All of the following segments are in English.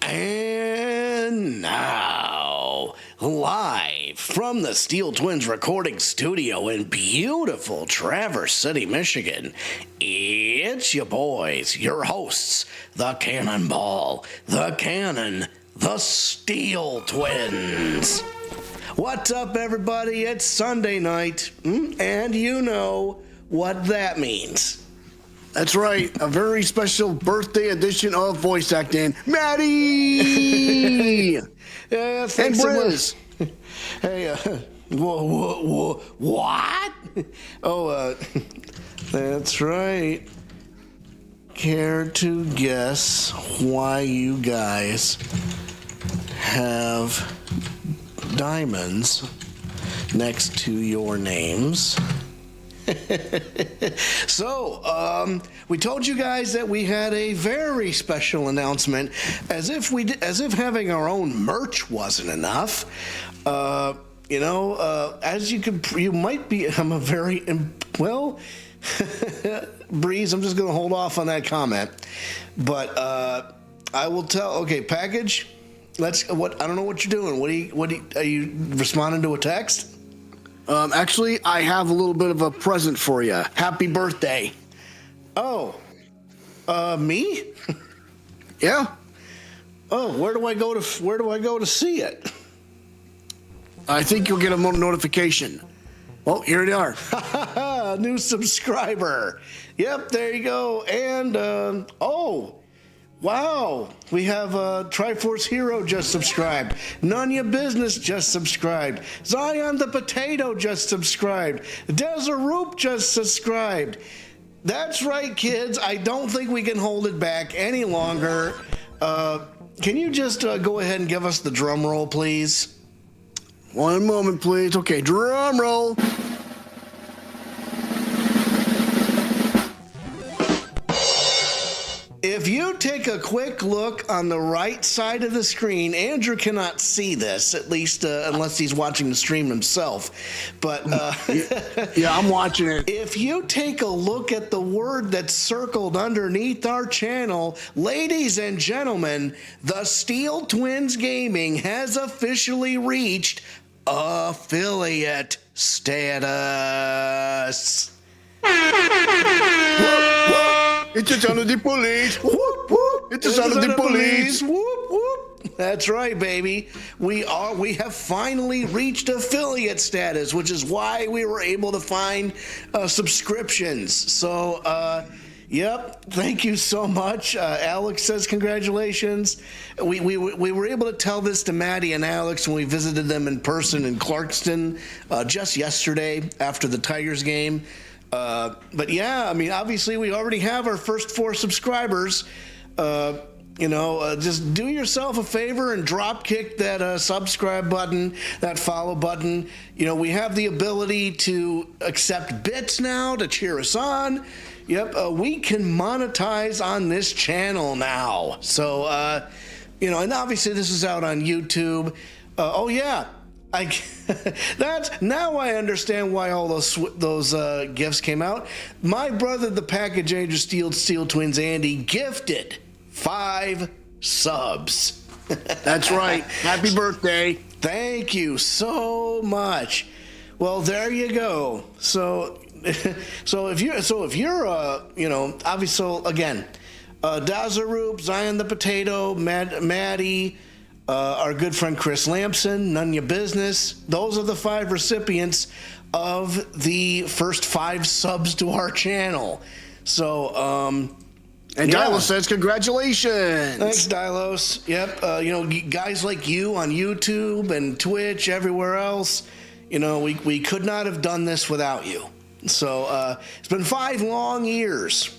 And now, live from the Steel Twins recording studio in beautiful Traverse City, Michigan, it's your boys, your hosts, the Cannonball, the Cannon, the Steel Twins. What's up, everybody? It's Sunday night, and you know what that means. That's right, a very special birthday edition of voice acting. Maddie! Yeah, thanks and so Briz. much. Hey, what? Oh, that's right. Care to guess why you guys have diamonds next to your names? So, we told you guys that we had a very special announcement, as if having our own merch wasn't enough. As you might be, I'm a very Breeze. I'm just going to hold off on that comment, but I will tell. Okay, package. I don't know what you're doing. Are you responding to a text? Actually, I have a little bit of a present for you. Happy birthday. Oh, me? Yeah. Oh, where do I go to see it? I think you'll get a notification. Well, here they are. New subscriber. Yep, there you go. And, wow, we have Triforce Hero just subscribed. None Your Business just subscribed. Zion the Potato just subscribed. Desaroop just subscribed. That's right, kids. I don't think we can hold it back any longer. Can you just go ahead and give us the drum roll, please? One moment, please. Okay, drum roll. If you take a quick look on the right side of the screen, Andrew cannot see this, at least unless he's watching the stream himself. But yeah, I'm watching it. If you take a look at the word that's circled underneath our channel, ladies and gentlemen, the Steel Twins Gaming has officially reached affiliate status. It's the sound of the police. Whoop, whoop. It's the sound of the police. Whoop, whoop. That's right, baby. We have finally reached affiliate status, which is why we were able to find subscriptions. So, yep, thank you so much. Alex says congratulations. We were able to tell this to Maddie and Alex when we visited them in person in Clarkston just yesterday after the Tigers game. But yeah, I mean, obviously we already have our first 4 subscribers. Just do yourself a favor and drop kick that subscribe button, that follow button. You know, we have the ability to accept bits now to cheer us on. Yep, we can monetize on this channel now. So, and obviously this is out on YouTube. Oh yeah. Now I understand why all those gifts came out. My brother, the Package Angel Steel Twins Andy, gifted 5 subs. That's right. Happy birthday. Thank you so much. Well, there you go. So if you're obviously, so again, Dazaroop, Zion the Potato, Maddie. Our good friend Chris Lampson, None Your Business. Those are the 5 recipients of the first 5 subs to our channel. So, And Yeah. Dylo says, congratulations. Thanks, Dylos. Yep. You know, guys like you on YouTube and Twitch, everywhere else, you know, we could not have done this without you. So it's been 5 long years.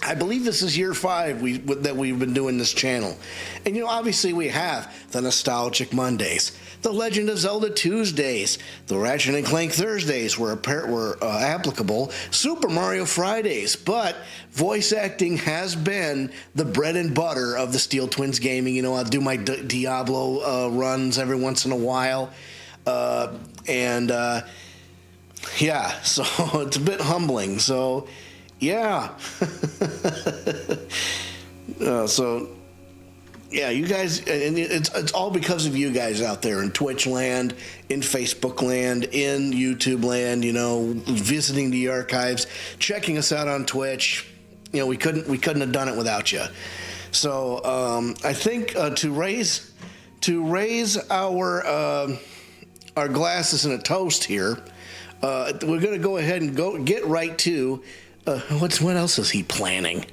I believe this is year 5 that we've been doing this channel. And, you know, obviously we have the Nostalgic Mondays, the Legend of Zelda Tuesdays, the Ratchet and Clank Thursdays were applicable, Super Mario Fridays, but voice acting has been the bread and butter of the Steel Twins gaming. You know, I'll do my Diablo runs every once in a while. Yeah, so it's a bit humbling. So, yeah. Yeah, you guys, and it's all because of you guys out there in Twitch land, in Facebook land, in YouTube land, you know, visiting the archives, checking us out on Twitch. You know, we couldn't have done it without you. So, I think to raise our glasses in a toast here, we're going to go ahead and get right to what else is he planning?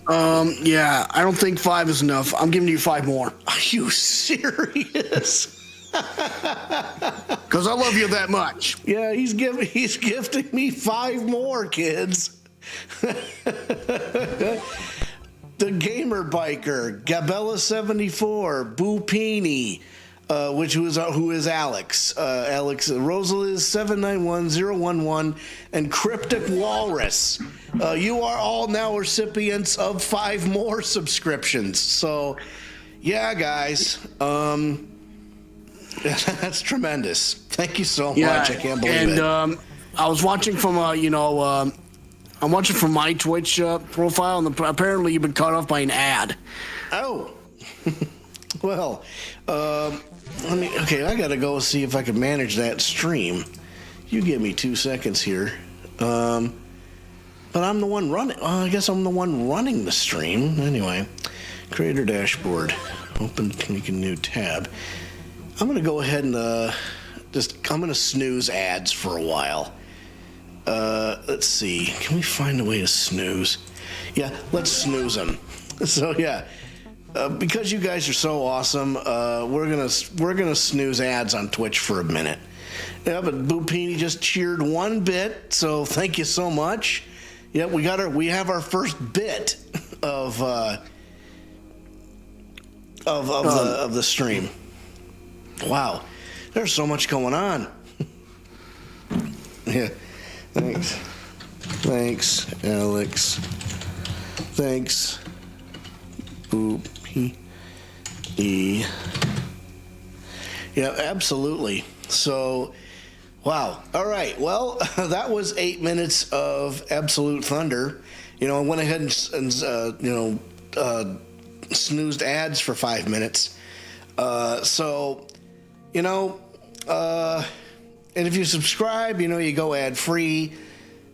Yeah, I don't think 5 is enough. I'm giving you 5 more. Are you serious? Because I love you that much. Yeah, he's gifting me 5 more, kids. The Gamer Biker, Gabella74, Boopini, who is Alex, Rosaliz 791011, and Cryptic Walrus. You are all now recipients of 5 more subscriptions. So, yeah, guys, that's tremendous. Thank you so much. I can't believe it. And I was watching from I'm watching from my Twitch profile, and apparently you've been cut off by an ad. Oh, well, I gotta go see if I can manage that stream. You give me 2 seconds here. But I'm the one running. I guess I'm the one running the stream. Anyway, creator dashboard. Open, make a new tab. I'm gonna go ahead and I'm gonna snooze ads for a while. Let's see. Can we find a way to snooze? Yeah, let's snooze them. So yeah. Because you guys are so awesome, we're gonna snooze ads on Twitch for a minute. Yeah, but Boopini just cheered 1 bit, so thank you so much. Yeah, we have our first bit of the stream. Wow, there's so much going on. Yeah, thanks, Alex. Thanks. Yeah, absolutely. So, wow. All right. Well, that was 8 minutes of absolute thunder. You know, I went ahead and snoozed ads for 5 minutes. So, you know, and if you subscribe, you know, you go ad free.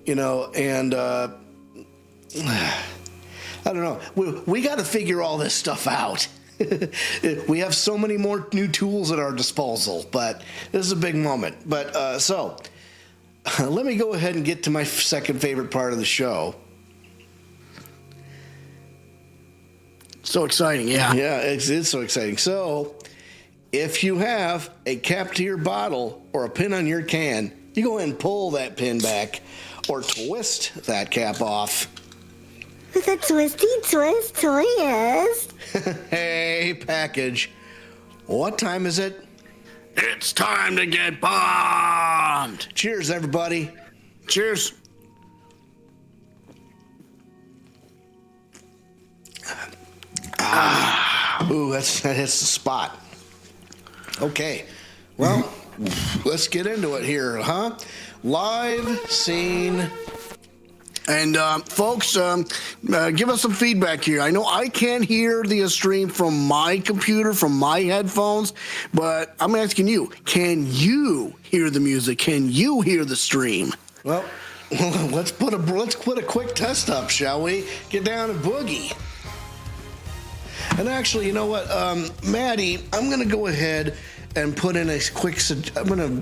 You know, and I don't know. We got to figure all this stuff out. We have so many more new tools at our disposal, but this is a big moment. But so let me go ahead and get to my second favorite part of the show. So exciting, yeah. Yeah, it's so exciting. So if you have a cap to your bottle or a pin on your can, you go ahead and pull that pin back or twist that cap off. With a twisty twist twist. Hey, package. What time is it? It's time to get bombed. Cheers, everybody. Cheers. Ooh, that hits the spot. Okay. Well, let's get into it here, huh? Live scene. And folks, give us some feedback here. I know I can't hear the stream from my computer, from my headphones, but I'm asking you, can you hear the music? Can you hear the stream? Well, let's put a quick test up, shall we? Get down and boogie. And actually, you know what, Maddie, I'm going to go ahead and put in a quick. I'm going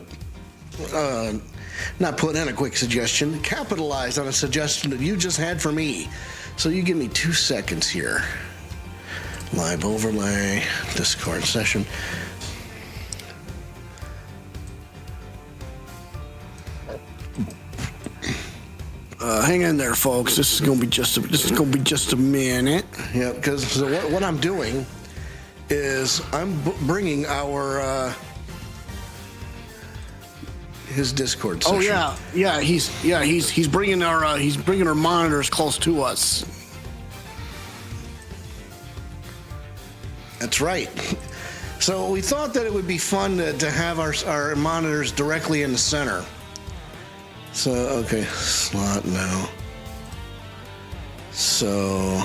to not put in a quick suggestion, capitalized on a suggestion that you just had for me. So you give me 2 seconds here. Live overlay, Discord session. Hang in there, folks. This is gonna be just a minute. Yeah, because so what I'm doing is I'm bringing our his Discord session. Oh yeah. He's bringing our monitors close to us. That's right. So we thought that it would be fun to have our monitors directly in the center. So, okay, slot now. So,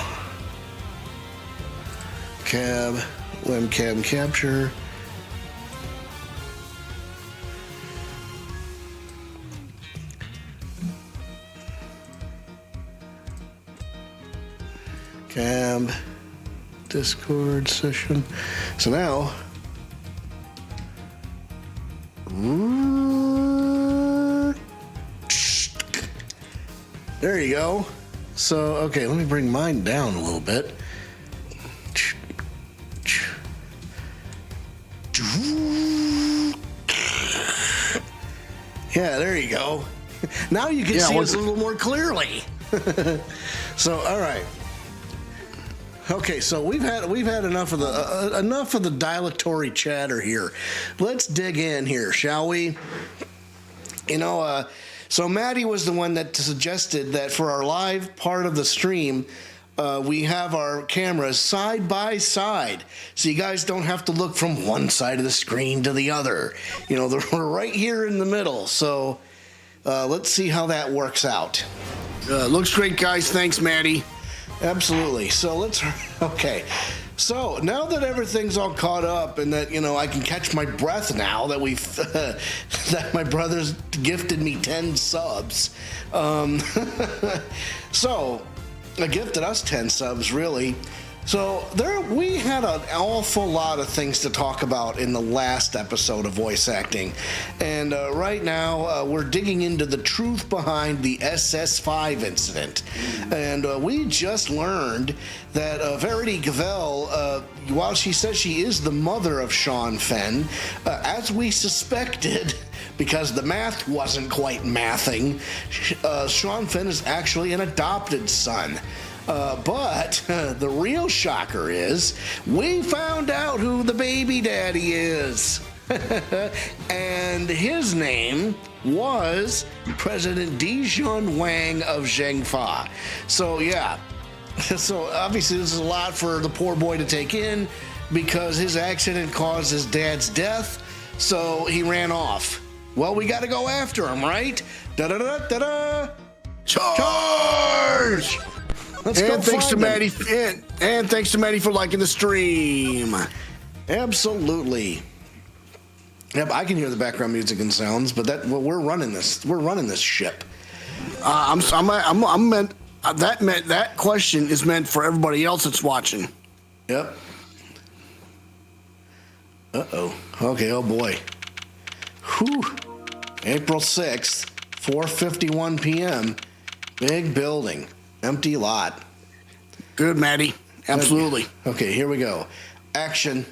webcam capture. Cab, Discord session. So now, there you go. So, okay, let me bring mine down a little bit. Yeah, there you go. Now you can see us a little more clearly. So, all right. Okay, so we've had enough of the dilatory chatter here. Let's dig in here, shall we? So Maddie was the one that suggested that for our live part of the stream, we have our cameras side by side, so you guys don't have to look from one side of the screen to the other. They're right here in the middle. So let's see how that works out. Looks great, guys. Thanks, Maddie. Absolutely. So okay. So now that everything's all caught up and that, I can catch my breath now that that my brother's gifted me 10 subs. So, gifted us 10 subs, really. So we had an awful lot of things to talk about in the last episode of voice acting. And right now, we're digging into the truth behind the SS5 incident. And we just learned that Verity Gavelle, while she says she is the mother of Shaun Fenn, as we suspected, because the math wasn't quite mathing, Shaun Fenn is actually an adopted son. But the real shocker is we found out who the baby daddy is. And his name was President Di-Jun Wang of Zheng Fa. So, yeah. So, obviously, this is a lot for the poor boy to take in because his accident caused his dad's death. So, he ran off. Well, we got to go after him, right? Da-da-da-da-da! Charge! And thanks to Maddie. And thanks to Maddie for liking the stream. Absolutely. Yep, I can hear the background music and sounds, but we're running this. We're running this ship. That question is meant for everybody else that's watching. Yep. Uh-oh. Okay. Oh boy. Whew. April 6th, 4:51 p.m. Bigg Building. Empty lot. Good, Maddie. Absolutely. Okay, here we go. Action.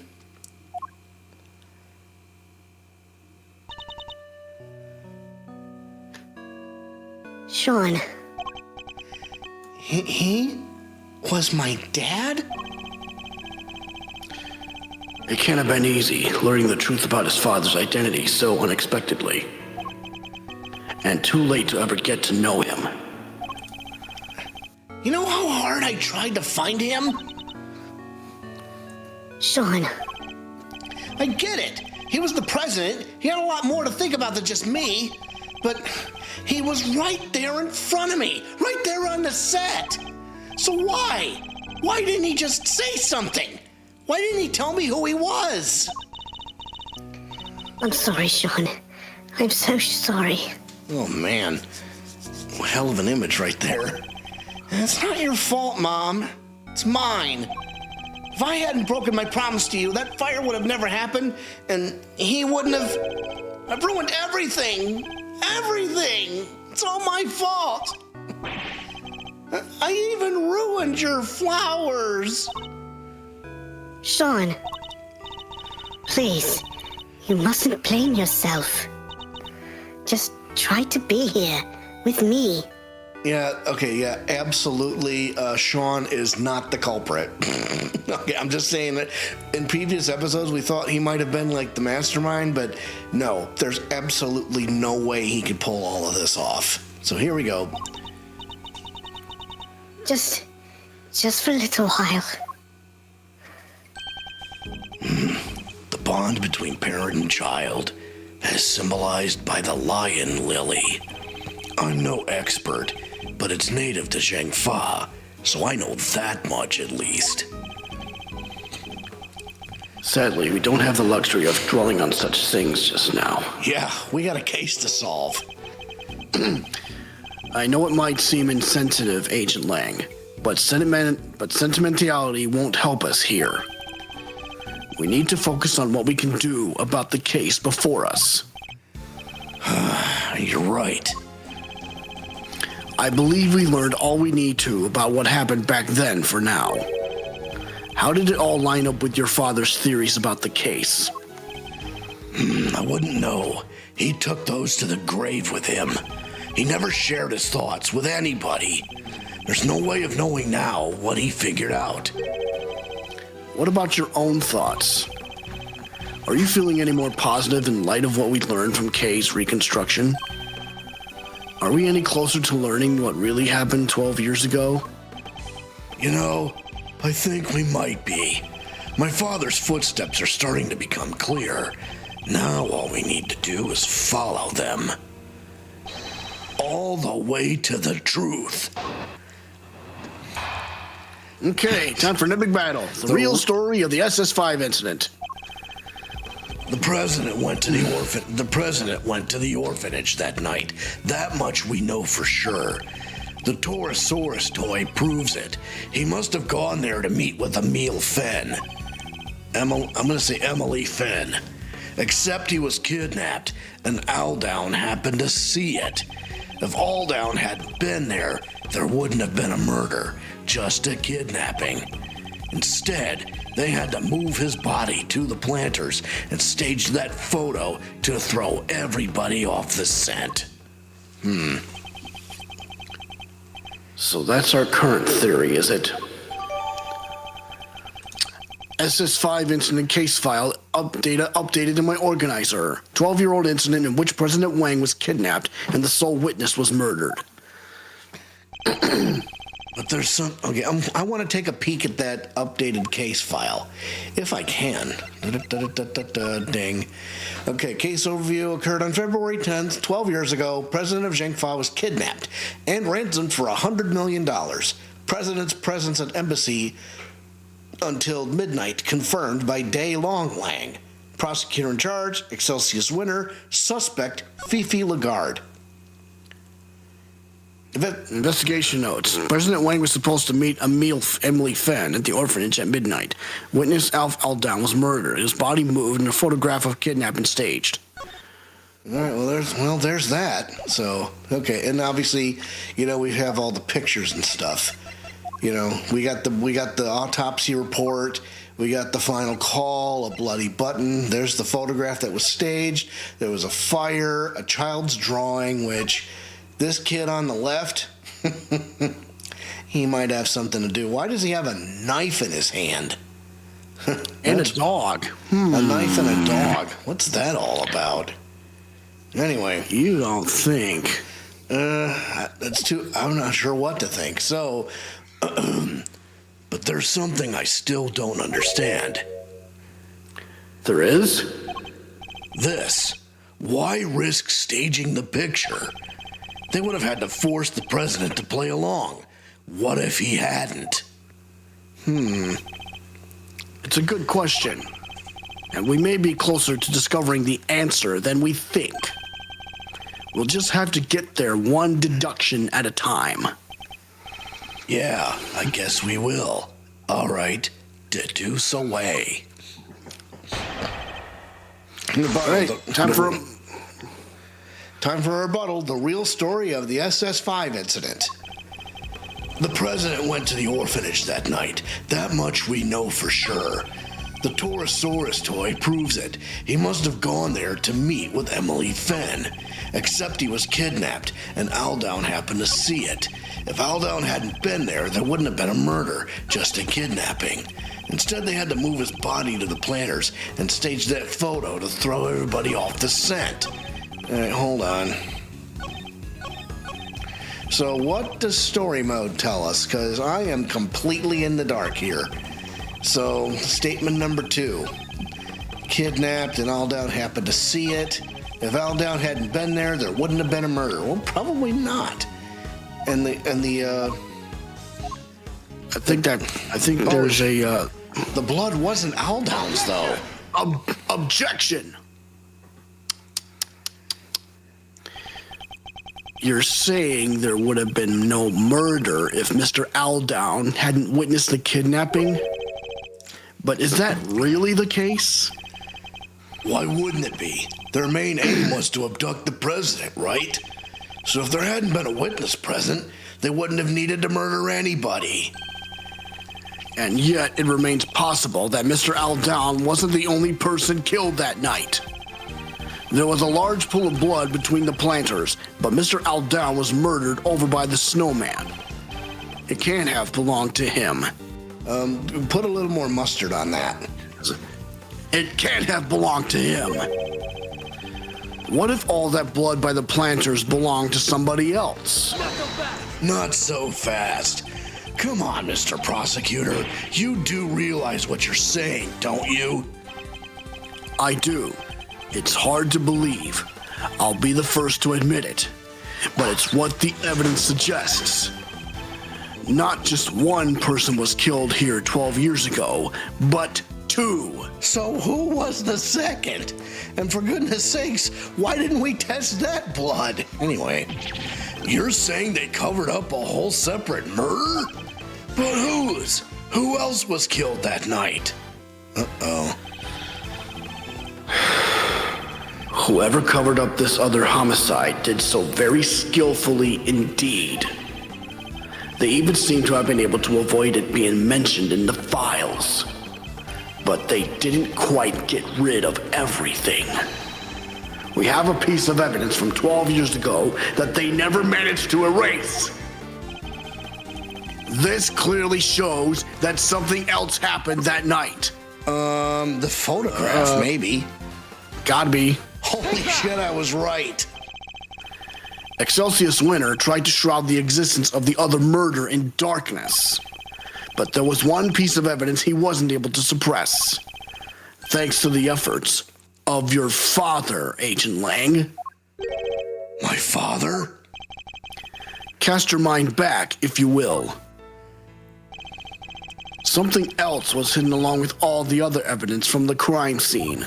Shaun. He was my dad? It can't have been easy learning the truth about his father's identity so unexpectedly. And too late to ever get to know him. You know how hard I tried to find him? Shaun. I get it. He was the president. He had a lot more to think about than just me. But he was right there in front of me. Right there on the set. So why? Why didn't he just say something? Why didn't he tell me who he was? I'm sorry, Shaun. I'm so sorry. Oh, man. Hell of an image right there. It's not your fault, Mom. It's mine. If I hadn't broken my promise to you, that fire would have never happened, and he wouldn't have... I've ruined everything. everything. It's all my fault. I even ruined your flowers. Shaun, please, you mustn't blame yourself. Just try to be here with me. Yeah, okay, yeah, absolutely. Shaun is not the culprit. Okay, I'm just saying that in previous episodes we thought he might have been like the mastermind, but no, there's absolutely no way he could pull all of this off. So here we go. Just for a little while. The bond between parent and child, as symbolized by the lion lily. I'm no expert, but it's native to Zheng Fa, so I know that much at least. Sadly, we don't have the luxury of dwelling on such things just now. Yeah, we got a case to solve. I know it might seem insensitive, Agent Lang, but sentimentality won't help us here. We need to focus on what we can do about the case before us. You're right. I believe we learned all we need to about what happened back then for now. How did it all line up with your father's theories about the case? I wouldn't know. He took those to the grave with him. He never shared his thoughts with anybody. There's no way of knowing now what he figured out. What about your own thoughts? Are you feeling any more positive in light of what we learned from Kay's reconstruction? Are we any closer to learning what really happened 12 years ago? You know, I think we might be. My father's footsteps are starting to become clear. Now all we need to do is follow them. All the way to the truth. Okay, time for an epic battle. The real story of the SS5 incident. The president went to the orphanage that night. That much we know for sure. The Torosaurus toy proves it. He must have gone there to meet with Emil Fenn. I'm gonna say Emily Fenn. Except he was kidnapped, and Aldown happened to see it. If Aldown hadn't been there, there wouldn't have been a murder, just a kidnapping. Instead, they had to move his body to the planters and stage that photo to throw everybody off the scent. So that's our current theory, is it? SS5 incident case file updated in my organizer. 12-year-old incident in which President Wang was kidnapped and the sole witness was murdered. But there's some... Okay, I want to take a peek at that updated case file, if I can. Ding. Okay, case overview occurred on February 10th, 12 years ago. President of Zheng Fa was kidnapped and ransomed for $100 million. President's presence at embassy until midnight, confirmed by Di Wang. Prosecutor in charge, Excelsius winner, suspect, Fifi Lagarde. Investigation notes. President Wang was supposed to meet Emily Fenn at the orphanage at midnight. Witness Alf Aldown was murdered. His body moved and a photograph of kidnapping staged. All right, there's that. So, okay, and obviously, we have all the pictures and stuff. We got the autopsy report. We got the final call, a bloody button. There's the photograph that was staged. There was a fire, a child's drawing, which this kid on the left, he might have something to do. Why does he have a knife in his hand? And a dog. A knife and a dog. What's that all about? Anyway. You don't think. I'm not sure what to think. So, but there's something I still don't understand. There is? This. Why risk staging the picture? They would have had to force the president to play along. What if he hadn't? It's a good question. And we may be closer to discovering the answer than we think. We'll just have to get there one deduction at a time. Yeah, I guess we will. All right, deduce away. All right, time for Time for a rebuttal, the real story of the SS5 incident. The president went to the orphanage that night. That much we know for sure. The Torosaurus toy proves it. He must have gone there to meet with Emily Fenn. Except he was kidnapped, and Aldown happened to see it. If Aldown hadn't been there, there wouldn't have been a murder, just a kidnapping. Instead, they had to move his body to the planters and stage that photo to throw everybody off the scent. Alright, hold on. So what does story mode tell us? Because I am completely in the dark here. So, statement number 2. Kidnapped and Aldown happened to see it. If Aldown hadn't been there, there wouldn't have been a murder. Well, probably not. I think there's a... The blood wasn't Aldown's, though. Objection! You're saying there would have been no murder if Mr. Aldown hadn't witnessed the kidnapping? But is that really the case? Why wouldn't it be? Their main aim was to abduct the president, right? So if there hadn't been a witness present, they wouldn't have needed to murder anybody. And yet it remains possible that Mr. Aldown wasn't the only person killed that night. There was a large pool of blood between the planters, but Mr. Aldown was murdered over by the snowman. It can't have belonged to him. Put a little more mustard on that. It can't have belonged to him. What if all that blood by the planters belonged to somebody else? Not so fast. Come on, Mr. Prosecutor. You do realize what you're saying, don't you? I do. It's hard to believe. I'll be the first to admit it. But it's what the evidence suggests. Not just one person was killed here 12 years ago, but 2. So who was the second? And for goodness sakes, why didn't we test that blood? Anyway, you're saying they covered up a whole separate murder? But whose? Who else was killed that night? Uh-oh. Whoever covered up this other homicide did so very skillfully indeed. They even seem to have been able to avoid it being mentioned in the files. But they didn't quite get rid of everything. We have a piece of evidence from 12 years ago that they never managed to erase. This clearly shows that something else happened that night. The photograph, maybe. Gotta be. Holy shit, I was right. Excelsius Winter tried to shroud the existence of the other murder in darkness. But there was one piece of evidence he wasn't able to suppress. Thanks to the efforts of your father, Agent Wang. My father? Cast your mind back, if you will. Something else was hidden along with all the other evidence from the crime scene.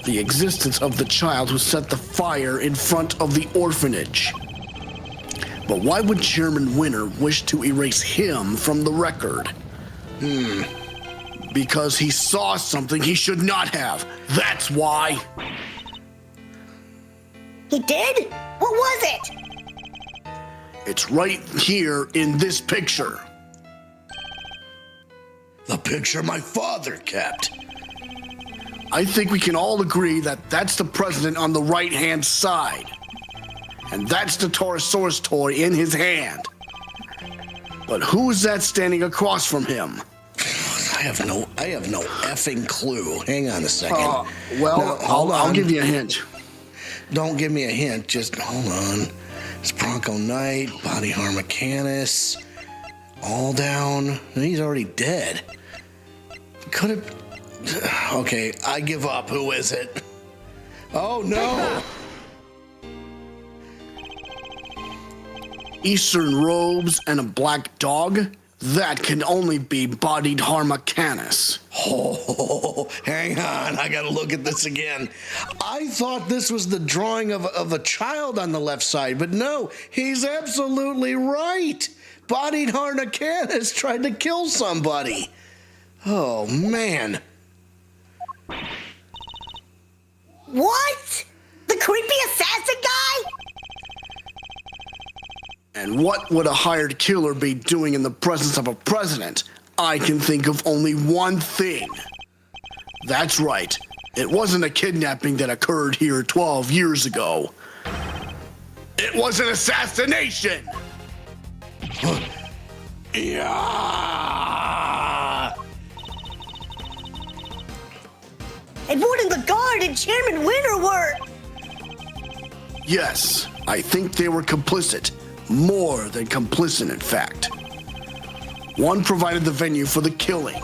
The existence of the child who set the fire in front of the orphanage. But why would Chairman Winter wish to erase him from the record? Because he saw something he should not have. That's why. He did? What was it? It's right here in this picture. The picture my father kept. I think we can all agree that that's the president on the right-hand side. And that's the Torosaurus toy in his hand. But who is that standing across from him? I have no effing clue. Hang on a second. I'll give you a hint. Don't give me a hint. Just hold on. It's Bronco Knight, Body Harmacanis, Aldown. He's already dead. Could it? Okay, I give up. Who is it? Oh no! Eastern robes and a black dog? That can only be Bodied Harmacanis. Oh, hang on. I gotta look at this again. I thought this was the drawing of a child on the left side, but no, he's absolutely right. Bodied Harmacanis tried to kill somebody. Oh, man. What? The creepy assassin guy? And what would a hired killer be doing in the presence of a president? I can think of only one thing. That's right. It wasn't a kidnapping that occurred here 12 years ago. It was an assassination! Yeah. And wouldn't the guard and Chairman Winter were? Yes, I think they were complicit. More than complicit, in fact. One provided the venue for the killing,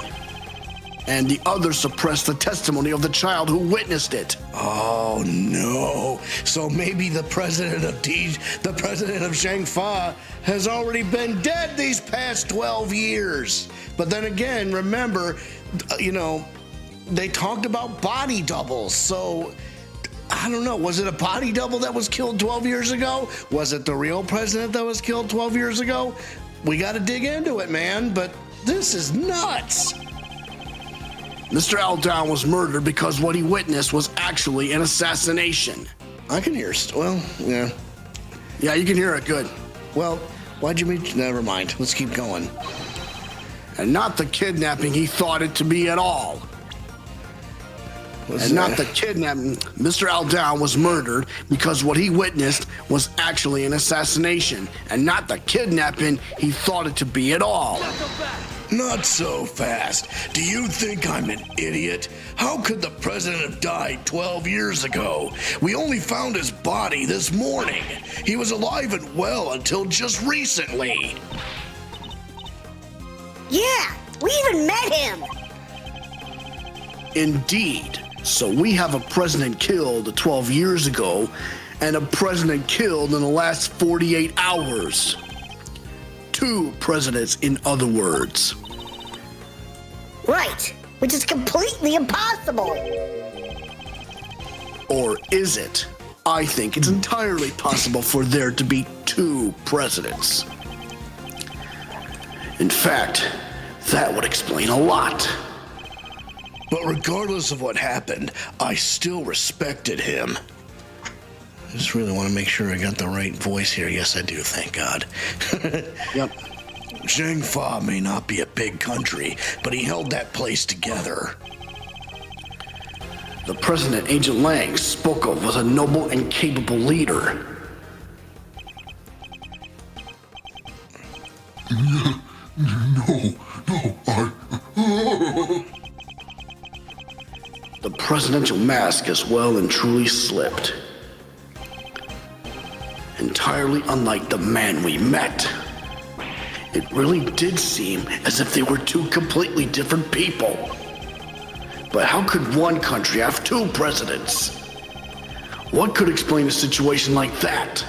and the other suppressed the testimony of the child who witnessed it. Oh no! So maybe the president of Zheng Fa has already been dead these past 12 years. But then again, remember, they talked about body doubles. So I don't know. Was it a body double that was killed 12 years ago? Was it the real president that was killed 12 years ago? We got to dig into it, man. But this is nuts. Mr. Aldown was murdered because what he witnessed was actually an assassination. I can hear. Well, yeah. Yeah, you can hear it good. Well, why'd you mean? Never mind. Let's keep going. And not the kidnapping he thought it to be at all. Not the kidnapping. Mr. Aldown was murdered because what he witnessed was actually an assassination, and not the kidnapping he thought it to be at all. Not so fast. Do you think I'm an idiot? How could the president have died 12 years ago? We only found his body this morning. He was alive and well until just recently. Yeah, we even met him. Indeed. So we have a president killed 12 years ago and a president killed in the last 48 hours. Two presidents, in other words. Right, which is completely impossible. Or is it? I think it's entirely possible for there to be two presidents. In fact, that would explain a lot. But regardless of what happened, I still respected him. I just really want to make sure I got the right voice here. Yes, I do, thank God. Yep. Zheng Fa may not be a big country, but he held that place together. The president Agent Lang spoke of was a noble and capable leader. The presidential mask has well and truly slipped. Entirely unlike the man we met. It really did seem as if they were two completely different people. But how could one country have two presidents? What could explain a situation like that?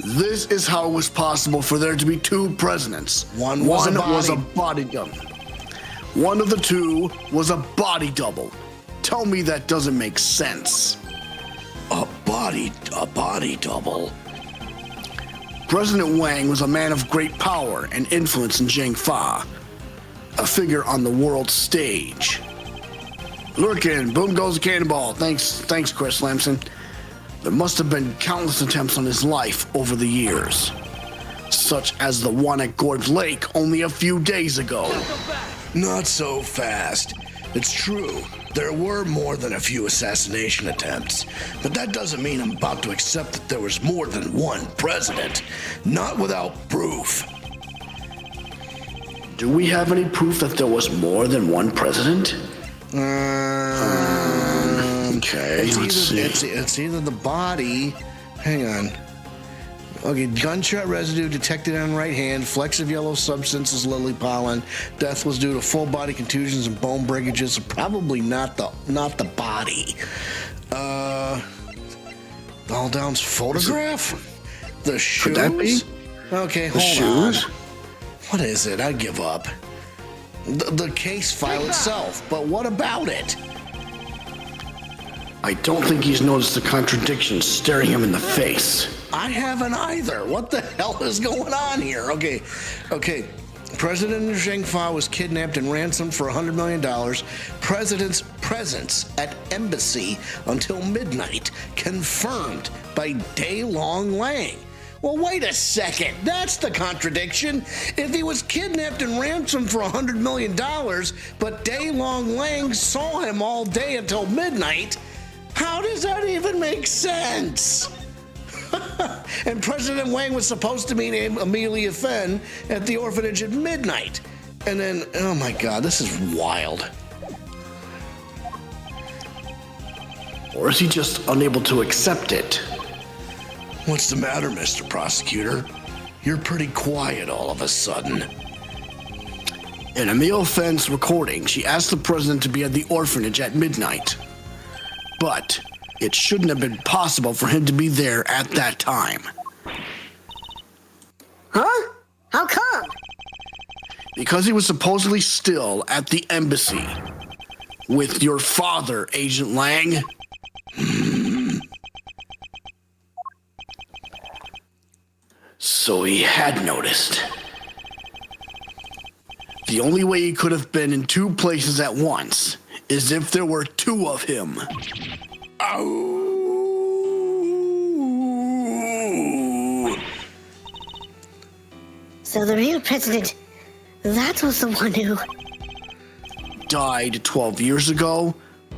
This is how it was possible for there to be two presidents. One was a body double. One of the two was a body double. Tell me that doesn't make sense. A body double. President Wang was a man of great power and influence in Zheng Fa, a figure on the world stage. Lurkin, boom goes the cannonball. Thanks, Chris Lamson. There must have been countless attempts on his life over the years, such as the one at Gorge Lake only a few days ago. Not so fast. It's true. There were more than a few assassination attempts, but that doesn't mean I'm about to accept that there was more than one president. Not without proof. Do we have any proof that there was more than one president? Okay, It's either the body. Hang on. Okay, gunshot residue detected on right hand. Flecks of yellow substance is lily pollen. Death was due to full body contusions and bone breakages. So probably not the body. Aldown's photograph. The shoes. Could that be? Okay, The hold shoes? on. What is it? I give up. The case file itself. But what about it? I don't think he's noticed the contradiction staring him in the face. I haven't either. What the hell is going on here? Okay. President Zheng Fa was kidnapped and ransomed for $100 million. President's presence at embassy until midnight, confirmed by Di-Jun Wang. Well, wait a second. That's the contradiction. If he was kidnapped and ransomed for $100 million, but Di-Jun Wang saw him all day until midnight, how does that even make sense? And President Wang was supposed to meet Amelia Fenn at the orphanage at midnight. And then, oh my God, this is wild. Or is he just unable to accept it? What's the matter, Mr. Prosecutor? You're pretty quiet all of a sudden. In Amelia Fenn's recording, she asked the president to be at the orphanage at midnight. But it shouldn't have been possible for him to be there at that time. Huh? How come? Because he was supposedly still at the embassy with your father, Agent Lang. So he had noticed. The only way he could have been in two places at once is if there were two of him. Oh. So the real president, that was the one who... Died 12 years ago?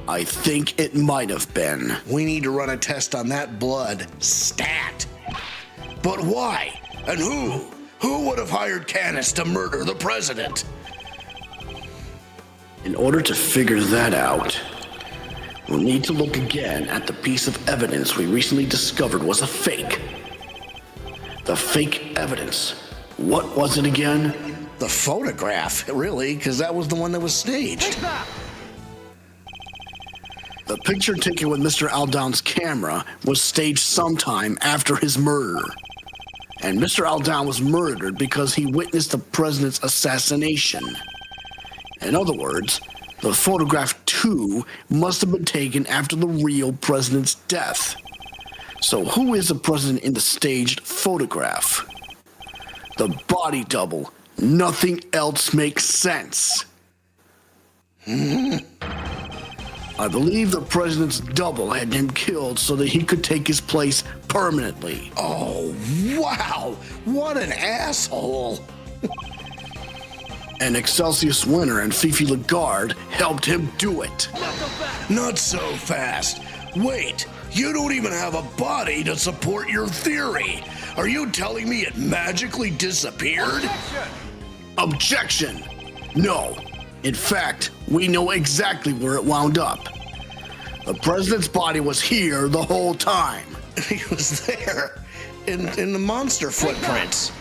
I think it might have been. We need to run a test on that blood. Stat. But why? And who? Who would have hired Canis to murder the president? In order to figure that out, we'll need to look again at the piece of evidence we recently discovered was a fake. The fake evidence. What was it again? The photograph, really, because that was the one that was staged. The picture taken with Mr. Aldown's camera was staged sometime after his murder. And Mr. Aldown was murdered because he witnessed the president's assassination. In other words, the photograph too must have been taken after the real president's death. So who is the president in the staged photograph? The body double. Nothing else makes sense. I believe the president's double had been killed so that he could take his place permanently. Oh, wow. What an asshole. And Excelsius winner and Fifi Lagarde helped him do it. Not so fast. Wait, you don't even have a body to support your theory. Are you telling me it magically disappeared? Objection! No. In fact, we know exactly where it wound up. The president's body was here the whole time. He was there in the monster footprints.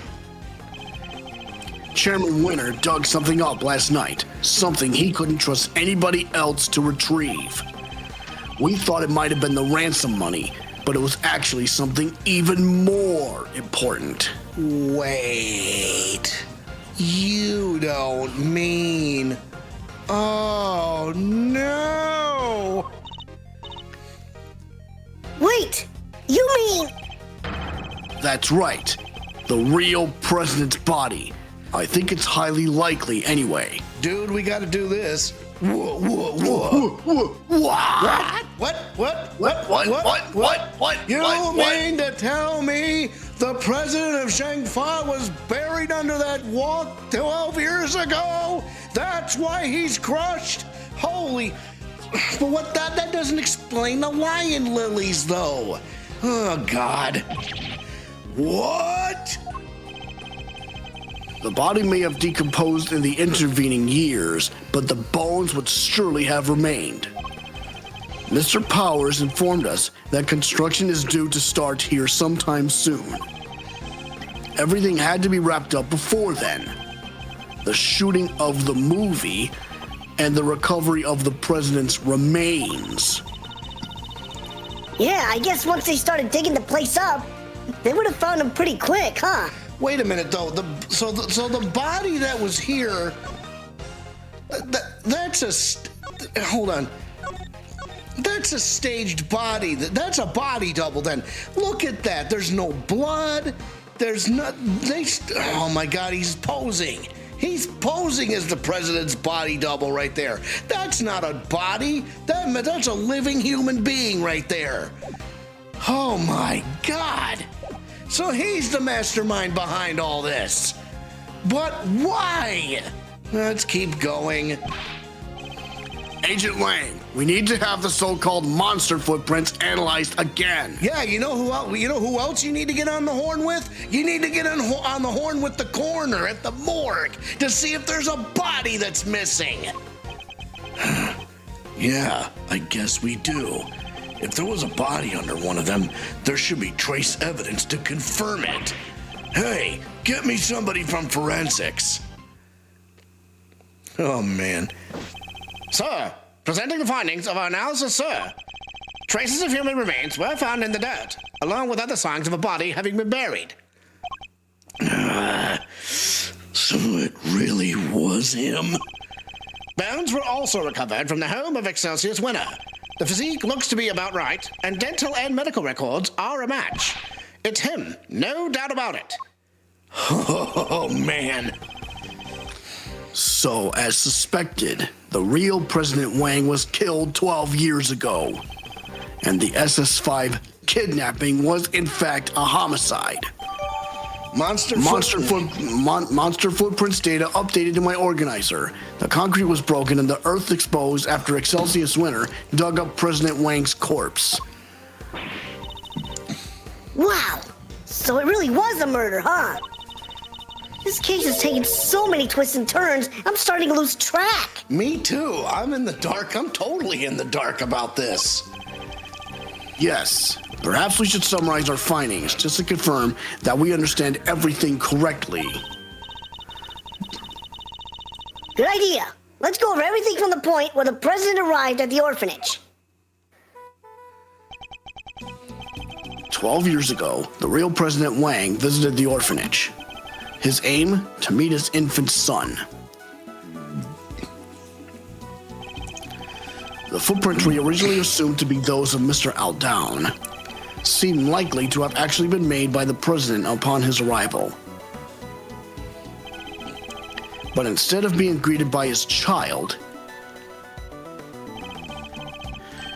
Chairman Winter dug something up last night, something he couldn't trust anybody else to retrieve. We thought it might have been the ransom money, but it was actually something even more important. Wait. You don't mean... Oh, no! Wait! You mean... That's right. The real president's body. I think it's highly likely anyway. Dude, we gotta do this. Whoa, whoa, whoa. What? You mean to tell me the president of Zheng Fa was buried under that wall 12 years ago? That's why he's crushed? Holy... But what? That doesn't explain the lion lilies, though. Oh, God. What? The body may have decomposed in the intervening years, but the bones would surely have remained. Mr. Powers informed us that construction is due to start here sometime soon. Everything had to be wrapped up before then. The shooting of the movie and the recovery of the president's remains. Yeah, I guess once they started digging the place up, they would have found him pretty quick, huh? Wait a minute, though. So the body that was here, that's a... hold on. That's a staged body. That's a body double, then. Look at that. There's no blood. There's not... oh, my God, he's posing. He's posing as the president's body double right there. That's not a body. That's a living human being right there. Oh my God. So he's the mastermind behind all this. But why? Let's keep going. Agent Wang, we need to have the so-called monster footprints analyzed again. Yeah, you know who else? You know who else you need to get on the horn with? You need to get on the horn with the coroner at the morgue to see if there's a body that's missing. Yeah, I guess we do. If there was a body under one of them, there should be trace evidence to confirm it. Hey, get me somebody from forensics. Oh, man. Sir, presenting the findings of our analysis, sir. Traces of human remains were found in the dirt, along with other signs of a body having been buried. So it really was him? Bones were also recovered from the home of Excelsior's winner. The physique looks to be about right, and dental and medical records are a match. It's him, no doubt about it. Oh, man. So, as suspected, the real President Wang was killed 12 years ago. And the SS-5 kidnapping was, in fact, a homicide. Monster footprints data updated to my organizer. The concrete was broken and the earth exposed after Excelsior's winner dug up President Wang's corpse. Wow! So it really was a murder, huh? This case is taking so many twists and turns, I'm starting to lose track. Me too. I'm in the dark. I'm totally in the dark about this. Yes. Perhaps we should summarize our findings just to confirm that we understand everything correctly. Good idea. Let's go over everything from the point where the president arrived at the orphanage. 12 years ago, the real President Wang visited the orphanage. His aim? To meet his infant son. The footprints we originally assumed to be those of Mr. Aldown seem likely to have actually been made by the president upon his arrival. But instead of being greeted by his child,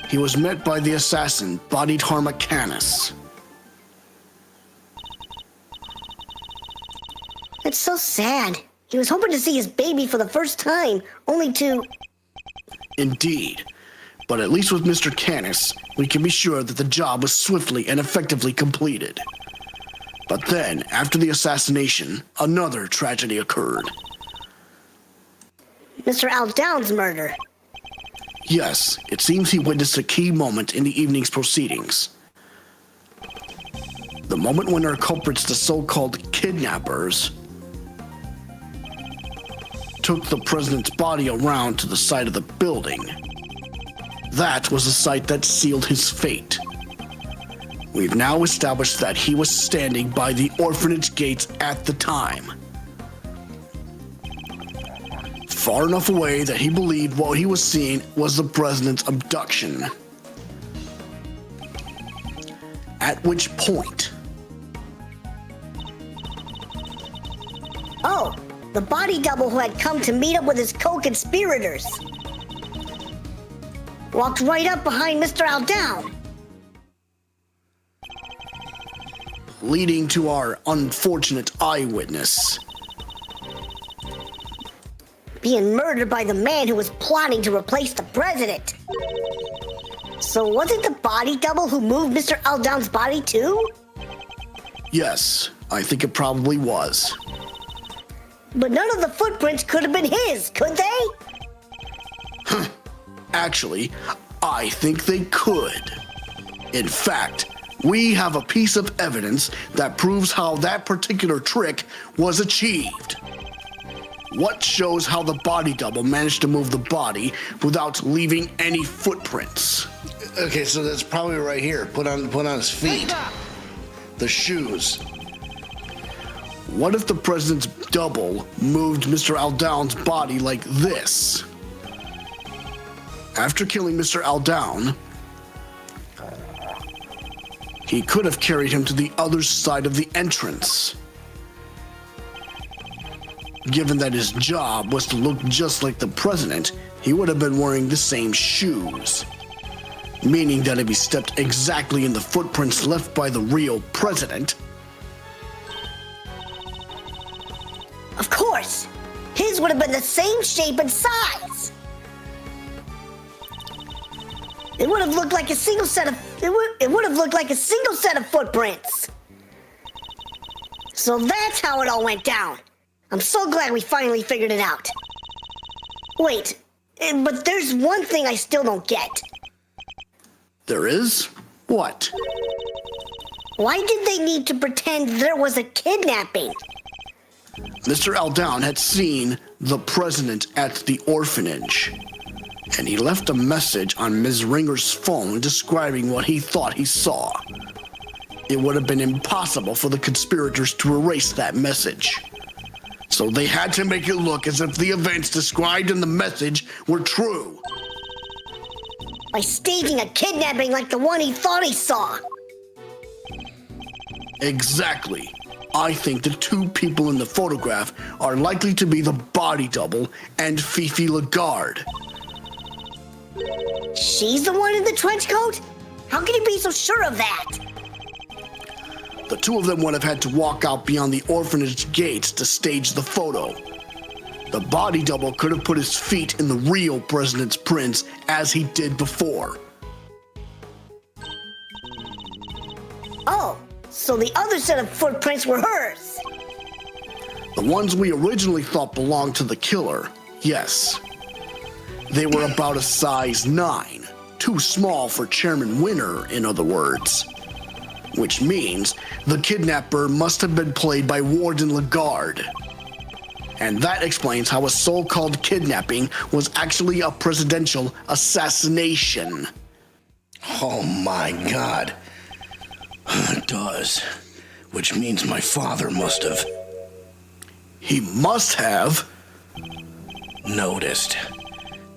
he was met by the assassin, bodied Harmacanis. It's so sad. He was hoping to see his baby for the first time, only to... Indeed. But at least with Mr. Canis, we can be sure that the job was swiftly and effectively completed. But then, after the assassination, another tragedy occurred. Mr. Aldown's murder. Yes, it seems he witnessed a key moment in the evening's proceedings. The moment when our culprits, the so-called kidnappers, took the president's body around to the side of the building. That was the sight that sealed his fate. We've now established that he was standing by the orphanage gates at the time. Far enough away that he believed what he was seeing was the president's abduction. At which point... Oh, the body double who had come to meet up with his co-conspirators. Walked right up behind Mr. Aldown. leading to our unfortunate eyewitness. Being murdered by the man who was plotting to replace the president. So was it the body double who moved Mr. Aldown's body too? Yes, I think it probably was. But none of the footprints could have been his, could they? Actually, I think they could. In fact, we have a piece of evidence that proves how that particular trick was achieved. What shows how the body double managed to move the body without leaving any footprints? Okay, so that's probably right here. Put on his feet. The shoes. What if the president's double moved Mr. Aldown's body like this? After killing Mr. Aldown, he could have carried him to the other side of the entrance. Given that his job was to look just like the president, he would have been wearing the same shoes. Meaning that if he stepped exactly in the footprints left by the real president... Of course! His would have been the same shape and size! It would have looked like a single set of... It would have looked like a single set of footprints! So that's how it all went down. I'm so glad we finally figured it out. Wait, but there's one thing I still don't get. There is? What? Why did they need to pretend there was a kidnapping? Mr. Aldown had seen the president at the orphanage, and he left a message on Ms. Ringer's phone describing what he thought he saw. It would have been impossible for the conspirators to erase that message. So they had to make it look as if the events described in the message were true. By staging a kidnapping like the one he thought he saw. Exactly. I think the two people in the photograph are likely to be the body double and Fifi Lagarde. She's the one in the trench coat? How can you be so sure of that? The two of them would have had to walk out beyond the orphanage gates to stage the photo. The body double could have put his feet in the real president's prints as he did before. Oh, so the other set of footprints were hers. The ones we originally thought belonged to the killer, yes. They were about a size 9, too small for Chairman Winner, in other words. Which means the kidnapper must have been played by Warden Lagarde. And that explains how a so-called kidnapping was actually a presidential assassination. Oh my God. It does. Which means my father must have... He must have... noticed.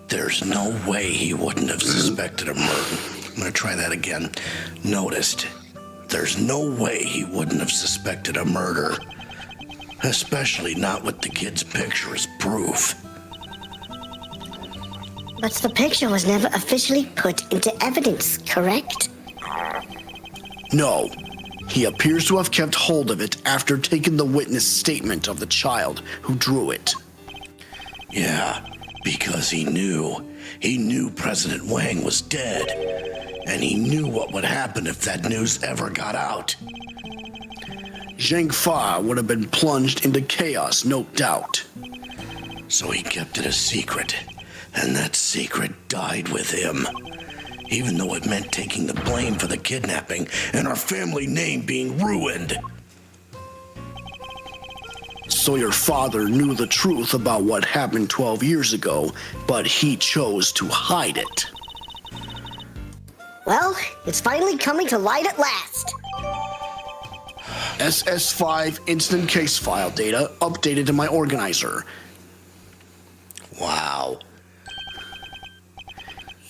There's no way he wouldn't have suspected a murder. I'm gonna try that again. Noticed. There's no way he wouldn't have suspected a murder. Especially not with the kid's picture as proof. But the picture was never officially put into evidence, correct? No. He appears to have kept hold of it after taking the witness statement of the child who drew it. Yeah, because he knew. He knew President Wang was dead. And he knew what would happen if that news ever got out. Zheng Fa would have been plunged into chaos, no doubt. So he kept it a secret, and that secret died with him. Even though it meant taking the blame for the kidnapping and our family name being ruined. So your father knew the truth about what happened 12 years ago, but he chose to hide it. Well, it's finally coming to light at last. SS5 incident case file data updated to my organizer. Wow.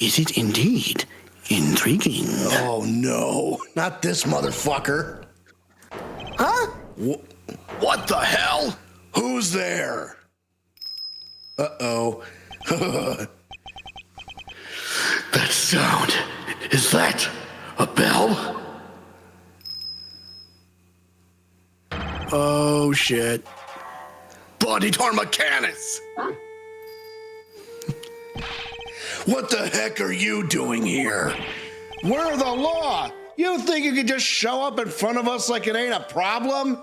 Is it indeed intriguing? Oh no, not this motherfucker. Huh? What the hell? Who's there? Uh-oh. That sound, is that a bell? Oh shit. Body torn mechanics! What the heck are you doing here? We're the law. You think you could just show up in front of us like it ain't a problem?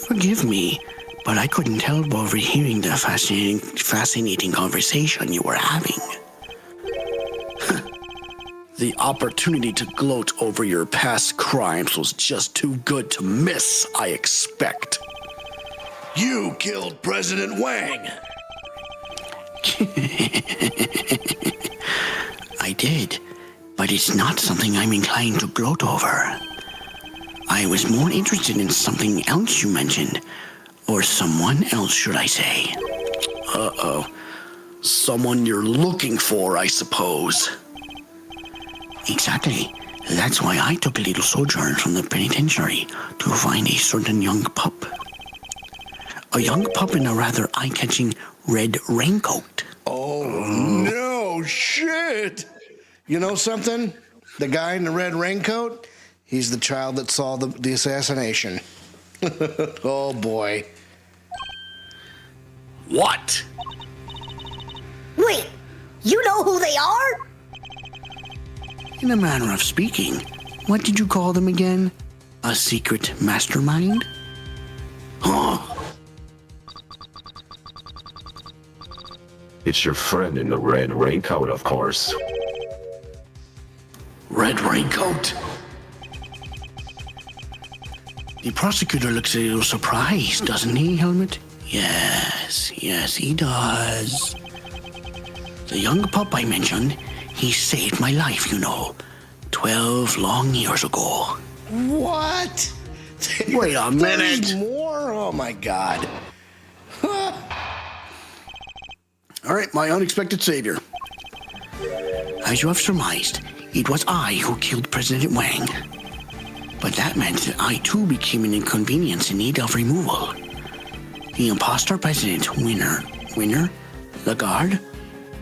Forgive me, but I couldn't help overhearing the fascinating conversation you were having. The opportunity to gloat over your past crimes was just too good to miss, I expect. You killed President Wang. I did, but it's not something I'm inclined to gloat over. I was more interested in something else you mentioned. Or someone else, should I say. Uh-oh. Someone you're looking for, I suppose. Exactly. That's why I took a little sojourn from the penitentiary to find a certain young pup. a young pup in a rather eye-catching red raincoat. Oh, no shit. You know something? The guy in the red raincoat, he's the child that saw the assassination. Oh, boy. What? Wait, you know who they are? In a manner of speaking, what did you call them again? A secret mastermind? Huh? It's your friend in the red raincoat, of course. Red raincoat? The prosecutor looks a little surprised, doesn't he, Helmet? Yes, he does. The young pup I mentioned, he saved my life, you know, 12 long years ago. What? Wait a minute. There's more? Oh, my God. All right, my unexpected savior. As you have surmised, it was I who killed President Wang. But that meant that I too became an inconvenience in need of removal. The imposter president, Winner, Lagarde,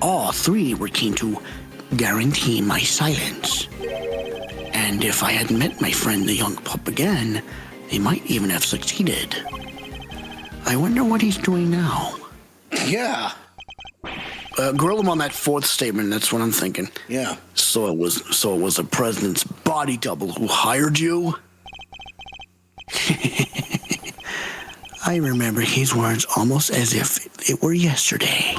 all three were keen to guarantee my silence. And if I had met my friend the young pup again, they might even have succeeded. I wonder what he's doing now. Yeah. Grill him on that fourth statement, that's what I'm thinking. Yeah. So it was the president's body double who hired you? I remember his words almost as if it were yesterday.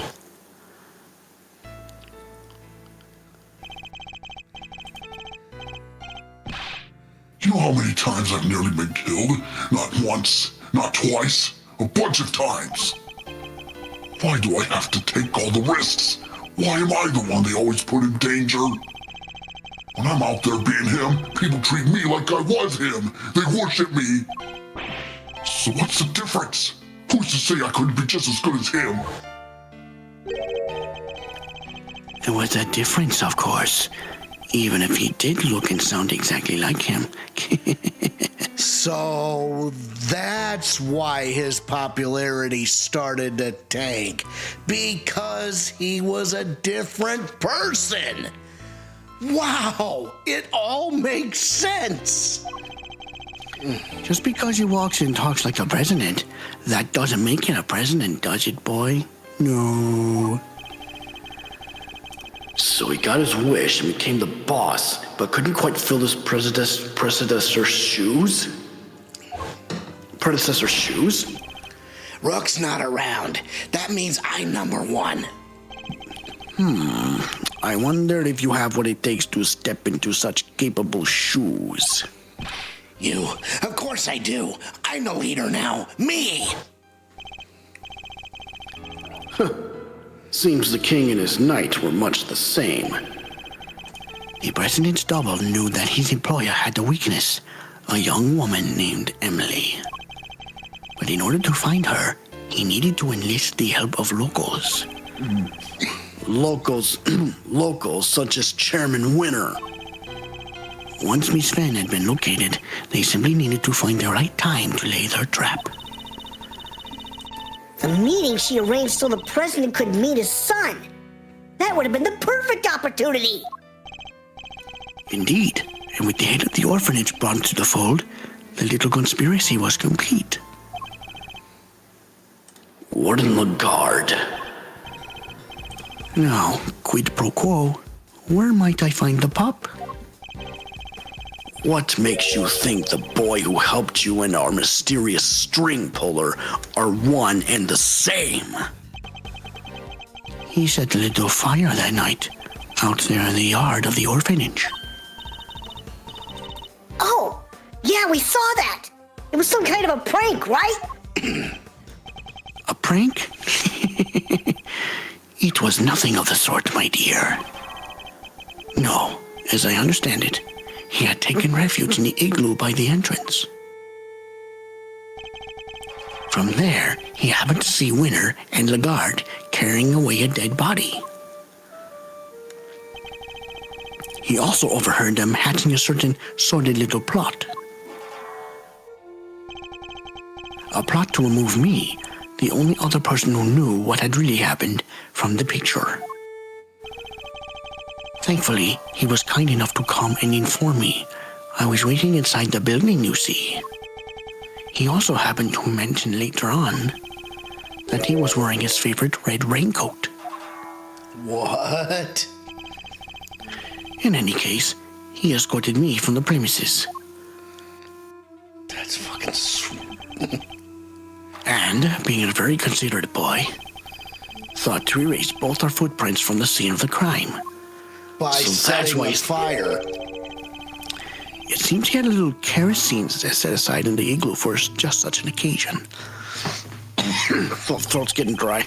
You know how many times I've nearly been killed? Not once, not twice, a bunch of times. Why do I have to take all the risks? Why am I the one they always put in danger? When I'm out there being him, people treat me like I was him. They worship me. So what's the difference? Who's to say I couldn't be just as good as him? There was a difference, of course, even if he did look and sound exactly like him. So that's why his popularity started to tank. Because he was a different person. Wow, it all makes sense. Just because he walks and talks like a president, that doesn't make him a president, does it, boy? No. So he got his wish and became the boss, but couldn't quite fill his predecessor's shoes? Rook's not around. That means I'm number one. I wondered if you have what it takes to step into such capable shoes. You? Of course I do. I'm the leader now. Me! Seems the king and his knight were much the same. The president's double knew that his employer had a weakness, a young woman named Emily. But in order to find her, he needed to enlist the help of locals. Locals such as Chairman Winner. Once Miss Fenn had been located, they simply needed to find the right time to lay their trap. The meeting she arranged so the president could meet his son. That would have been the perfect opportunity. Indeed, and with the head of the orphanage brought to the fold, the little conspiracy was complete. Warden Lagarde. Now, quid pro quo, where might I find the pup? What makes you think the boy who helped you and our mysterious string puller are one and the same? He set a little fire that night, out there in the yard of the orphanage. Oh, yeah, we saw that. It was some kind of a prank, right? A prank? It was nothing of the sort, my dear. No, as I understand it, he had taken refuge in the igloo by the entrance. From there, he happened to see Winner and Lagarde carrying away a dead body. He also overheard them hatching a certain sordid little plot. A plot to remove me, the only other person who knew what had really happened from the picture. Thankfully, he was kind enough to come and inform me. I was waiting inside the building, you see. He also happened to mention later on that he was wearing his favorite red raincoat. What? In any case, he escorted me from the premises. That's fucking sweet. And, being a very considerate boy, thought to erase both our footprints from the scene of the crime. By So that's setting why a he's- fire. It seems he had a little kerosene set aside in the igloo for just such an occasion. Throat's getting dry.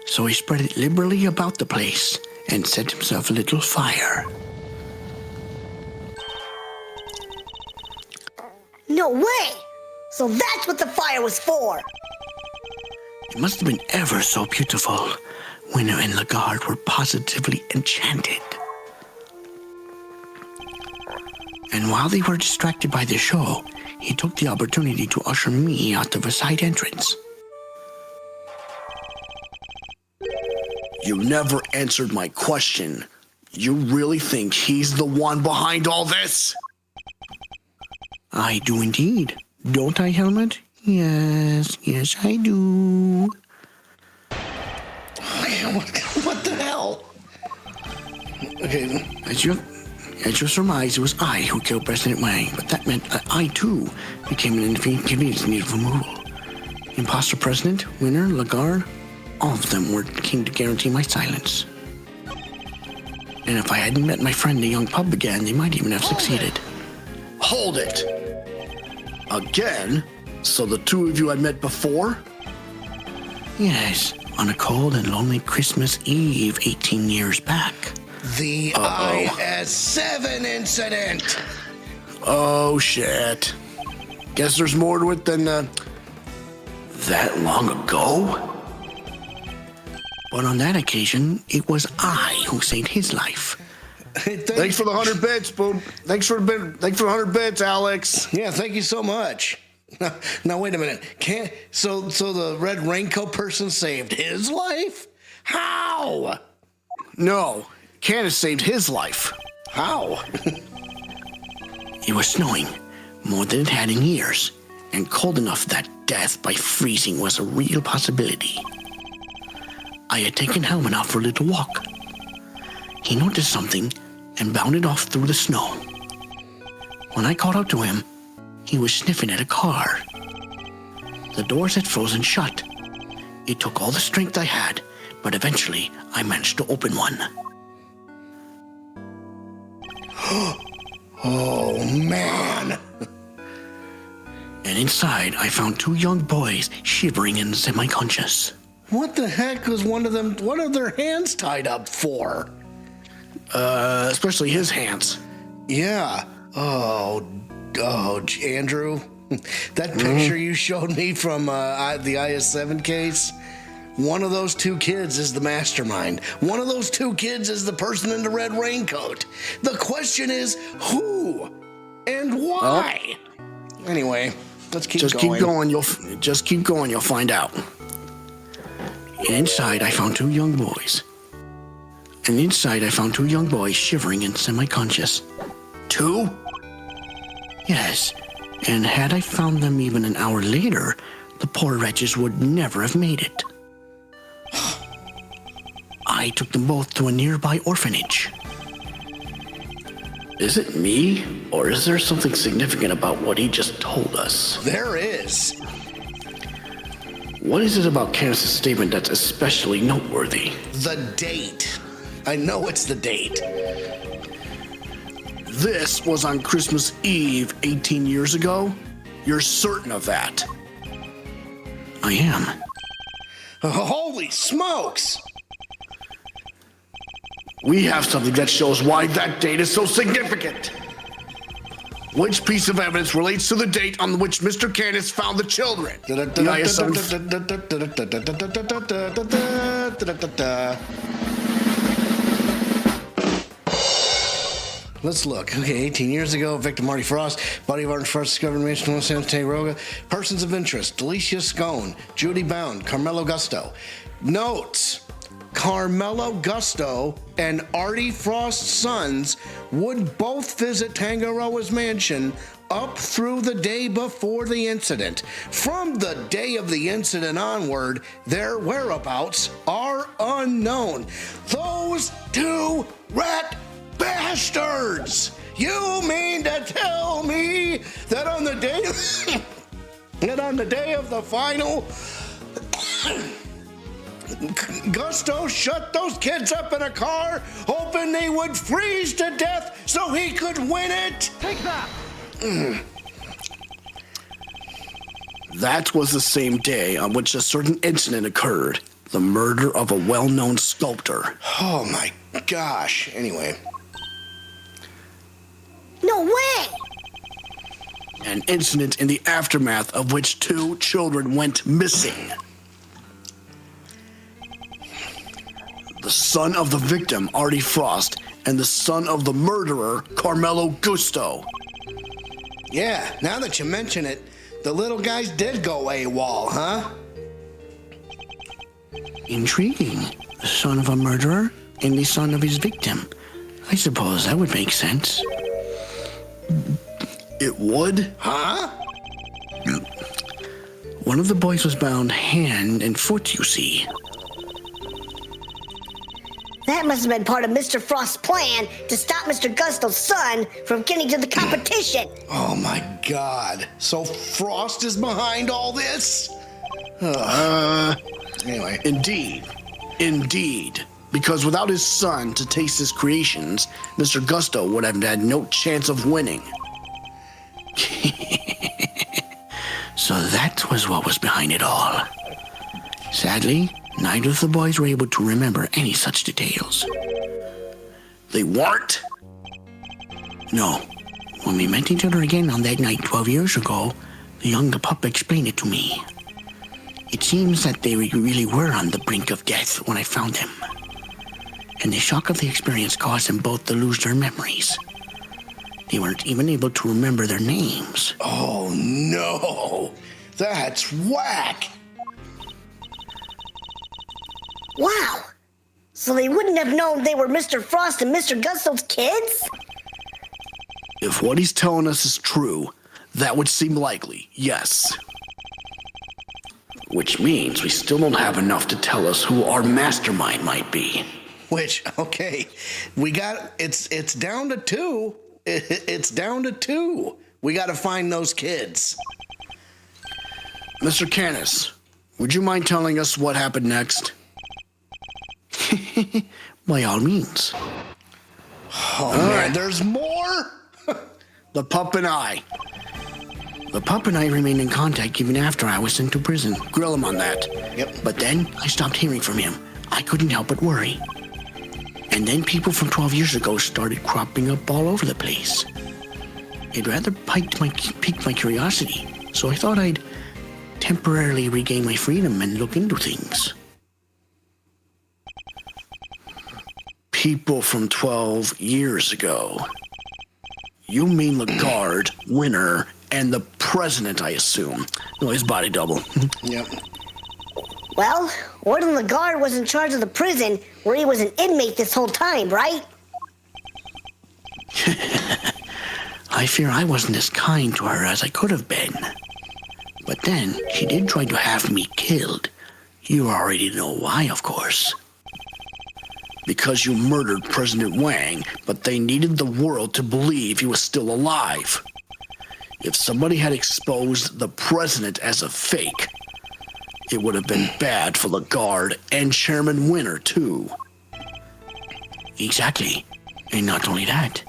So he spread it liberally about the place and set himself a little fire. No way! So that's what the fire was for! It must have been ever so beautiful. Winner and the guard were positively enchanted. And while they were distracted by the show, he took the opportunity to usher me out of a side entrance. You never answered my question. You really think he's the one behind all this? I do indeed. Don't I, Helmet? Yes, I do. What the hell? Okay. As you surmised, it was I who killed President Wang, but that meant that I, too, became an inconvenience in need of removal. Imposter President, Winner, Lagarde, all of them were keen to guarantee my silence. And if I hadn't met my friend the young pub again, they might even have succeeded. Hold it! Again? So the two of you had met before? Yes, on a cold and lonely Christmas Eve 18 years back. The IS-7 incident. Oh, shit. Guess there's more to it than, that long ago? But on that occasion, it was I who saved his life. Thanks for the 100 bits, boom. Thanks for the 100 bits, Alex. Yeah, thank you so much. Now wait a minute. So the red raincoat person saved his life? How? No, Candace saved his life. How? It was snowing, more than it had in years, and cold enough that death by freezing was a real possibility. I had taken Helmet out for a little walk. He noticed something and bounded off through the snow. When I called out to him, he was sniffing at a car. The doors had frozen shut. It took all the strength I had, but eventually I managed to open one. Oh, man. And inside, I found two young boys shivering and semi-conscious. What the heck was one of them? What are their hands tied up for? Especially his hands. Yeah. Oh, Andrew, that picture you showed me from the IS-7 case, one of those two kids is the mastermind. One of those two kids is the person in the red raincoat. The question is who and why? Oh. Anyway, let's keep going. Just keep going. You'll find out. And inside, I found two young boys. Shivering and semi-conscious. Two? Yes. And had I found them even an hour later, the poor wretches would never have made it. I took them both to a nearby orphanage. Is it me, or is there something significant about what he just told us? There is. What is it about Candace's statement that's especially noteworthy? The date. I know it's the date. This was on Christmas Eve 18 years ago? You're certain of that? I am. Holy smokes! We have something that shows why that date is so significant. Which piece of evidence relates to the date on which Mr. Candace found the children? The IS-7. Let's look. Okay, 18 years ago, victim Marty Frost, body of Martin Frost discovered in Mansion, Los Angeles, Tangaroga. Persons of interest, Delicia Scone, Judy Bound, Carmelo Gusto. Notes: Carmelo Gusto and Artie Frost's sons would both visit Tangaroa's mansion up through the day before the incident. From the day of the incident onward, their whereabouts are unknown. Those two rat bastards! You mean to tell me that on the day of the final, Gusto shut those kids up in a car, hoping they would freeze to death so he could win it? Take that! That was the same day on which a certain incident occurred. The murder of a well-known sculptor. Oh my gosh. Anyway. No way! An incident in the aftermath of which 2 children went missing. The son of the victim, Artie Frost, and the son of the murderer, Carmelo Gusto. Yeah, now that you mention it, the little guys did go AWOL, huh? Intriguing. The son of a murderer and the son of his victim. I suppose that would make sense. It would? Huh? One of the boys was bound hand and foot, you see. That must have been part of Mr. Frost's plan to stop Mr. Gusto's son from getting to the competition. Oh my God. So Frost is behind all this? Anyway. Indeed. Because without his son to taste his creations, Mr. Gusto would have had no chance of winning. So that was what was behind it all. Sadly, neither of the boys were able to remember any such details. They weren't? No. When we met each other again on that night 12 years ago, the young pup explained it to me. It seems that they really were on the brink of death when I found them. And the shock of the experience caused them both to lose their memories. They weren't even able to remember their names. Oh no. That's whack. Wow. So they wouldn't have known they were Mr. Frost and Mr. Gusto's kids? If what he's telling us is true, that would seem likely, yes. Which means we still don't have enough to tell us who our mastermind might be. Which, okay, we got, it's down to 2. It's down to 2. We got to find those kids. Mr. Canis, would you mind telling us what happened next? By all means. Oh, man, there's more? The pup and I. The pup and I remained in contact even after I was sent to prison. Grill him on that. Yep. But then I stopped hearing from him. I couldn't help but worry. And then people from 12 years ago started cropping up all over the place. It rather piqued my curiosity, so I thought I'd temporarily regain my freedom and look into things. People from 12 years ago. You mean the guard, Winner, and the president, I assume. No, his body double. Yep. Well, Warden Lagarde was in charge of the prison where he was an inmate this whole time, right? I fear I wasn't as kind to her as I could have been. But then, she did try to have me killed. You already know why, of course. Because you murdered President Wang, but they needed the world to believe he was still alive. If somebody had exposed the president as a fake, it would have been bad for Lagarde and Chairman Winner, too. Exactly. And not only that,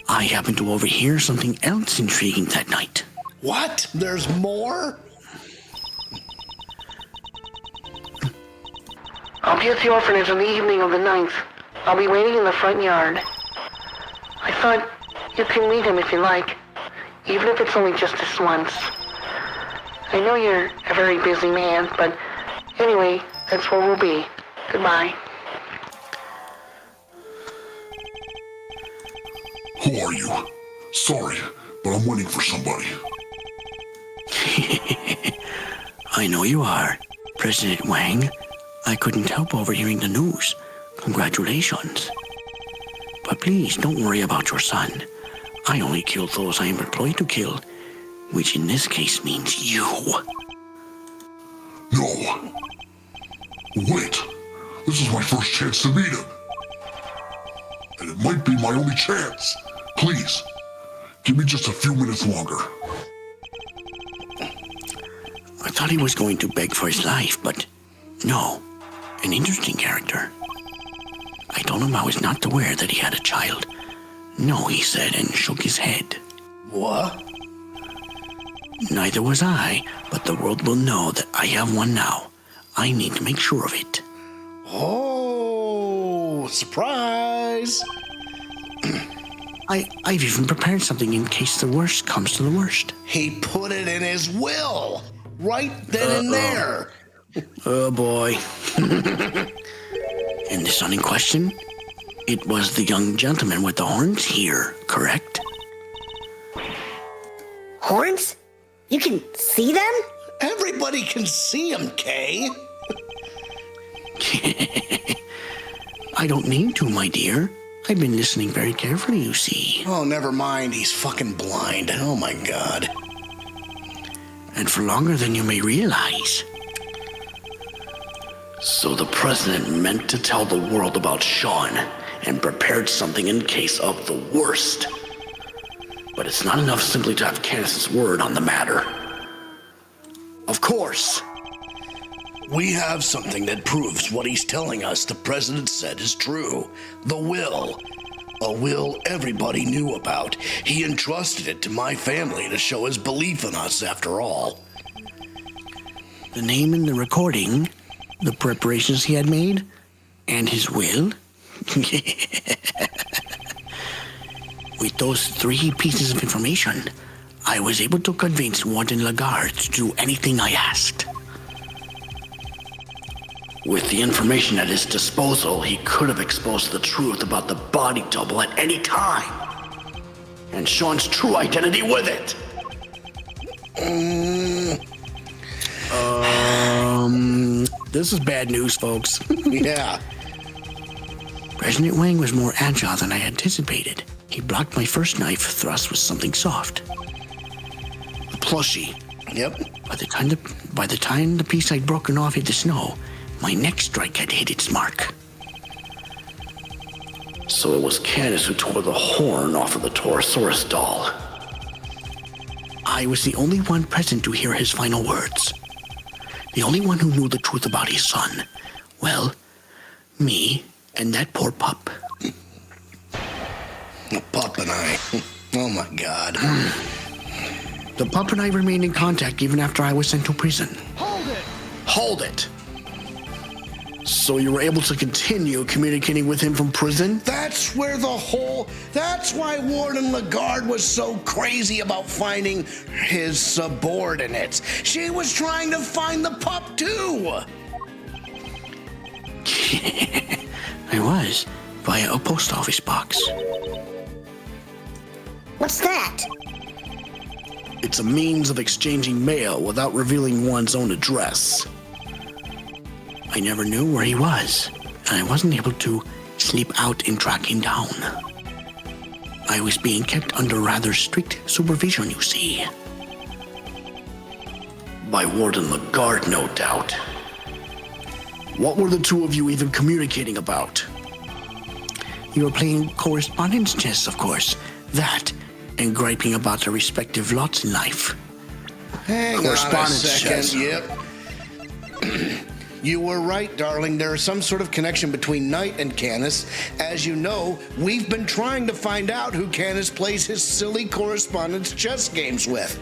I happened to overhear something else intriguing that night. What? There's more? I'll be at the orphanage on the evening of the 9th. I'll be waiting in the front yard. I thought you can meet him if you like, even if it's only just this once. I know you're a very busy man, but anyway, that's where we'll be. Goodbye. Who are Sorry, but I'm waiting for somebody. I know you are, President Wang. I couldn't help overhearing the news. Congratulations. But please don't worry about your son. I only kill those I am employed to kill, which in this case means you. No. Wait. This is my first chance to meet him. And it might be my only chance. Please, give me just a few minutes longer. I thought he was going to beg for his life, but no. An interesting character. I told him I was not aware that he had a child. No, he said, and shook his head. What? Neither was I, but the world will know that I have one now. I need to make sure of it. Oh, surprise! I've even prepared something in case the worst comes to the worst. He put it in his will, right then and there. Oh boy. And the son in question? It was the young gentleman with the horns here, correct? Horns? You can see them? Everybody can see him, Kay. I don't need to, my dear. I've been listening very carefully, you see. Oh, never mind. He's fucking blind. Oh, my God. And for longer than you may realize. So the president meant to tell the world about Shaun and prepared something in case of the worst. But it's not enough simply to have Candace's word on the matter. Of course. We have something that proves what he's telling us the president said is true. The will. A will everybody knew about. He entrusted it to my family to show his belief in us after all. The name in the recording, the preparations he had made, and his will? With those 3 pieces of information, I was able to convince Warden Lagarde to do anything I asked. With the information at his disposal, he could have exposed the truth about the body double at any time. And Shaun's true identity with it. This is bad news, folks. Yeah. President Wang was more agile than I anticipated. He blocked my first knife thrust with something soft. A plushie. Yep. By the time the piece I'd broken off hit the snow, my next strike had hit its mark. So it was Candace who tore the horn off of the Torosaurus doll. I was the only one present to hear his final words. The only one who knew the truth about his son. Well, me and that poor pup. The pup and I. Oh my God. The pup and I remained in contact even after I was sent to prison. Hold it. So you were able to continue communicating with him from prison? That's why Warden Lagarde was so crazy about finding his subordinates. She was trying to find the pup too. I was, via a post office box. What's that? It's a means of exchanging mail without revealing one's own address. I never knew where he was, and I wasn't able to sleep out and track him down. I was being kept under rather strict supervision, you see. By Warden Lagarde, no doubt. What were the two of you even communicating about? You were playing correspondence chess, of course. That, and griping about their respective lots in life. Hang on a second. Yep. You were right, darling. There is some sort of connection between Knight and Candace. As you know, we've been trying to find out who Candace plays his silly correspondence chess games with.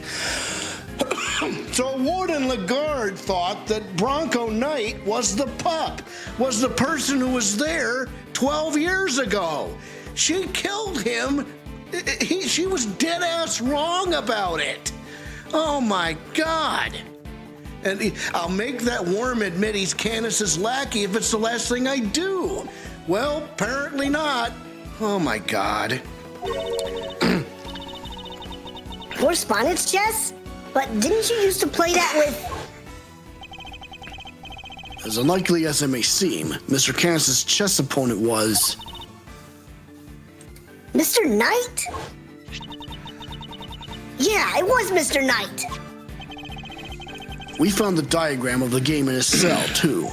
So Warden Lagarde thought that Bronco Knight was the pup, was the person who was there 12 years ago. She killed him. She was dead-ass wrong about it. Oh, my God. And I'll make that worm admit he's Candace's lackey if it's the last thing I do. Well, apparently not. Oh, my God. Correspondence chess? But didn't you used to play that with... As unlikely as it may seem, Mr. Cairns' chess opponent was... Mr. Knight? Yeah, it was Mr. Knight. We found the diagram of the game in his cell, too.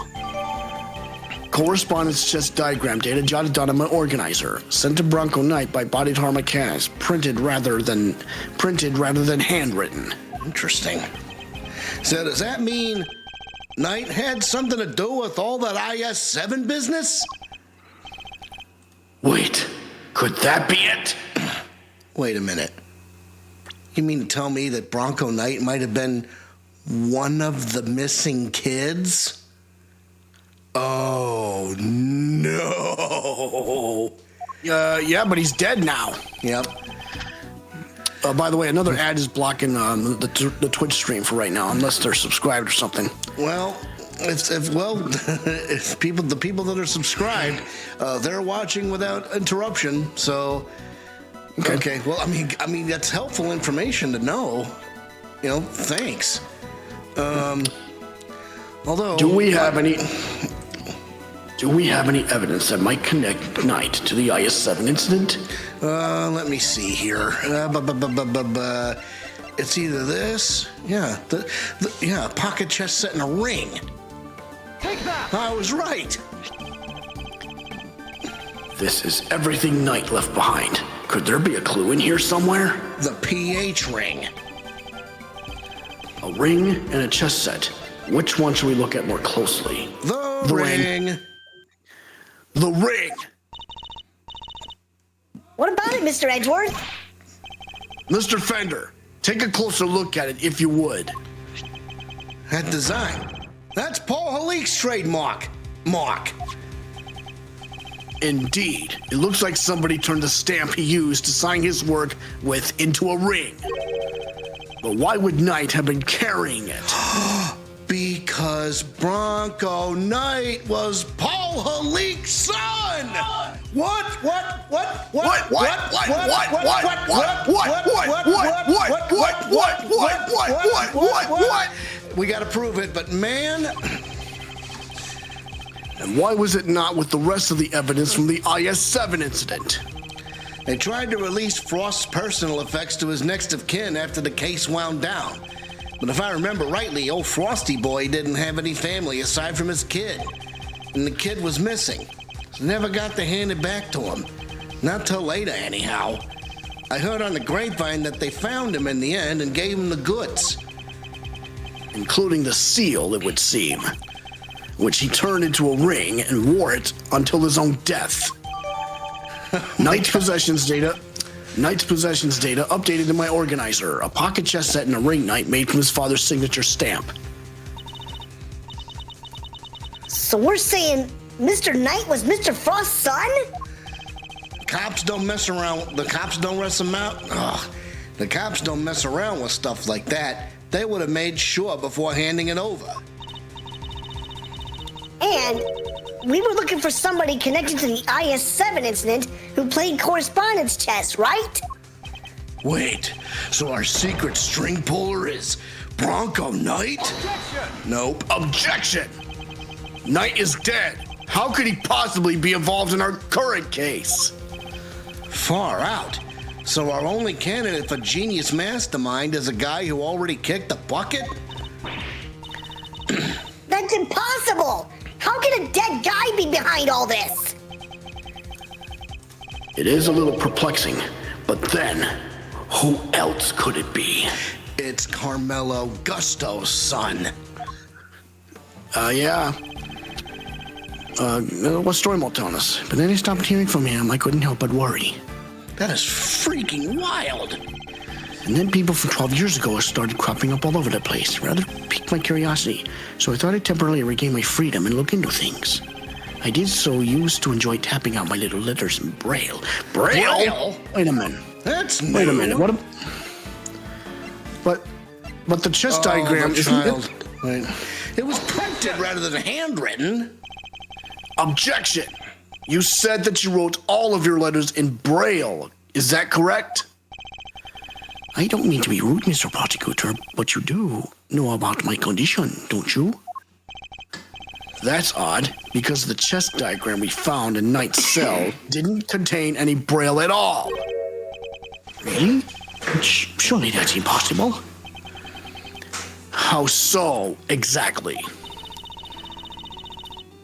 Correspondence chess diagram data jotted down on my organizer, sent to Bronco Knight by bodied harm mechanics, printed rather than handwritten. Interesting. So does that mean Knight had something to do with all that IS-7 business? Wait, could that be it? Wait a minute. You mean to tell me that Bronco Knight might have been one of the missing kids? Oh, no. Yeah, but he's dead now. Yep. By the way, another ad is blocking the Twitch stream for right now, unless they're subscribed or something. Well, if the people that are subscribed, they're watching without interruption. So, okay. Well, I mean that's helpful information to know. You know, thanks. Although, do we have any evidence that might connect Knight to the IS-7 incident? Let me see here. It's either this, yeah, a pocket chess set in a ring. Take that. I was right. This is everything Knight left behind. Could there be a clue in here somewhere? The PH ring. A ring and a chess set. Which one should we look at more closely? The ring. The ring! What about it, Mr. Edgeworth? Mr. Fender, take a closer look at it if you would. That design. That's Paul Halik's trademark. Mark. Indeed. It looks like somebody turned the stamp he used to sign his work with into a ring. But why would Knight have been carrying it? Because Bronco Knight was Paul Halik's son! What? We gotta prove it, but man... And why was it not with the rest of the evidence from the IS-7 incident? They tried to release Frost's personal effects to his next of kin after the case wound down. But if I remember rightly, old Frosty boy didn't have any family aside from his kid. And the kid was missing. So never got to hand it back to him. Not till later, anyhow. I heard on the grapevine that they found him in the end and gave him the goods. Including the seal, it would seem. Which he turned into a ring and wore it until his own death. Knight's possessions data updated in my organizer. A pocket chess set and a ring Knight made from his father's signature stamp. So we're saying Mr. Knight was Mr. Frost's son? Cops don't mess around. The cops don't mess them out. Ugh. The cops don't mess around with stuff like that. They would have made sure before handing it over. And we were looking for somebody connected to the IS-7 incident who played correspondence chess, right? Wait, so our secret string puller is Bronco Knight? Objection! Nope. Objection! Knight is dead. How could he possibly be involved in our current case? Far out. So our only candidate for genius mastermind is a guy who already kicked the bucket? That's impossible! How can a dead guy be behind all this? It is a little perplexing, but then, who else could it be? It's Carmelo Gusto's son. Yeah. What story will tell us? But then I stopped hearing from him. I couldn't help but worry. That is freaking wild. And then people from 12 years ago started cropping up all over the place. Rather piqued my curiosity, so I thought I'd temporarily regain my freedom and look into things. I did so used to enjoy tapping out my little letters in Braille. Braille? Wait a minute. That's new. Wait a minute. But the chess diagram isn't. Wait. It was printed rather than handwritten. Objection! You said that you wrote all of your letters in Braille. Is that correct? I don't mean to be rude, Mr. Prosecutor, but you do know about my condition, don't you? That's odd, because the chess diagram we found in Knight's cell didn't contain any braille at all. Really? Surely that's impossible. How so, exactly?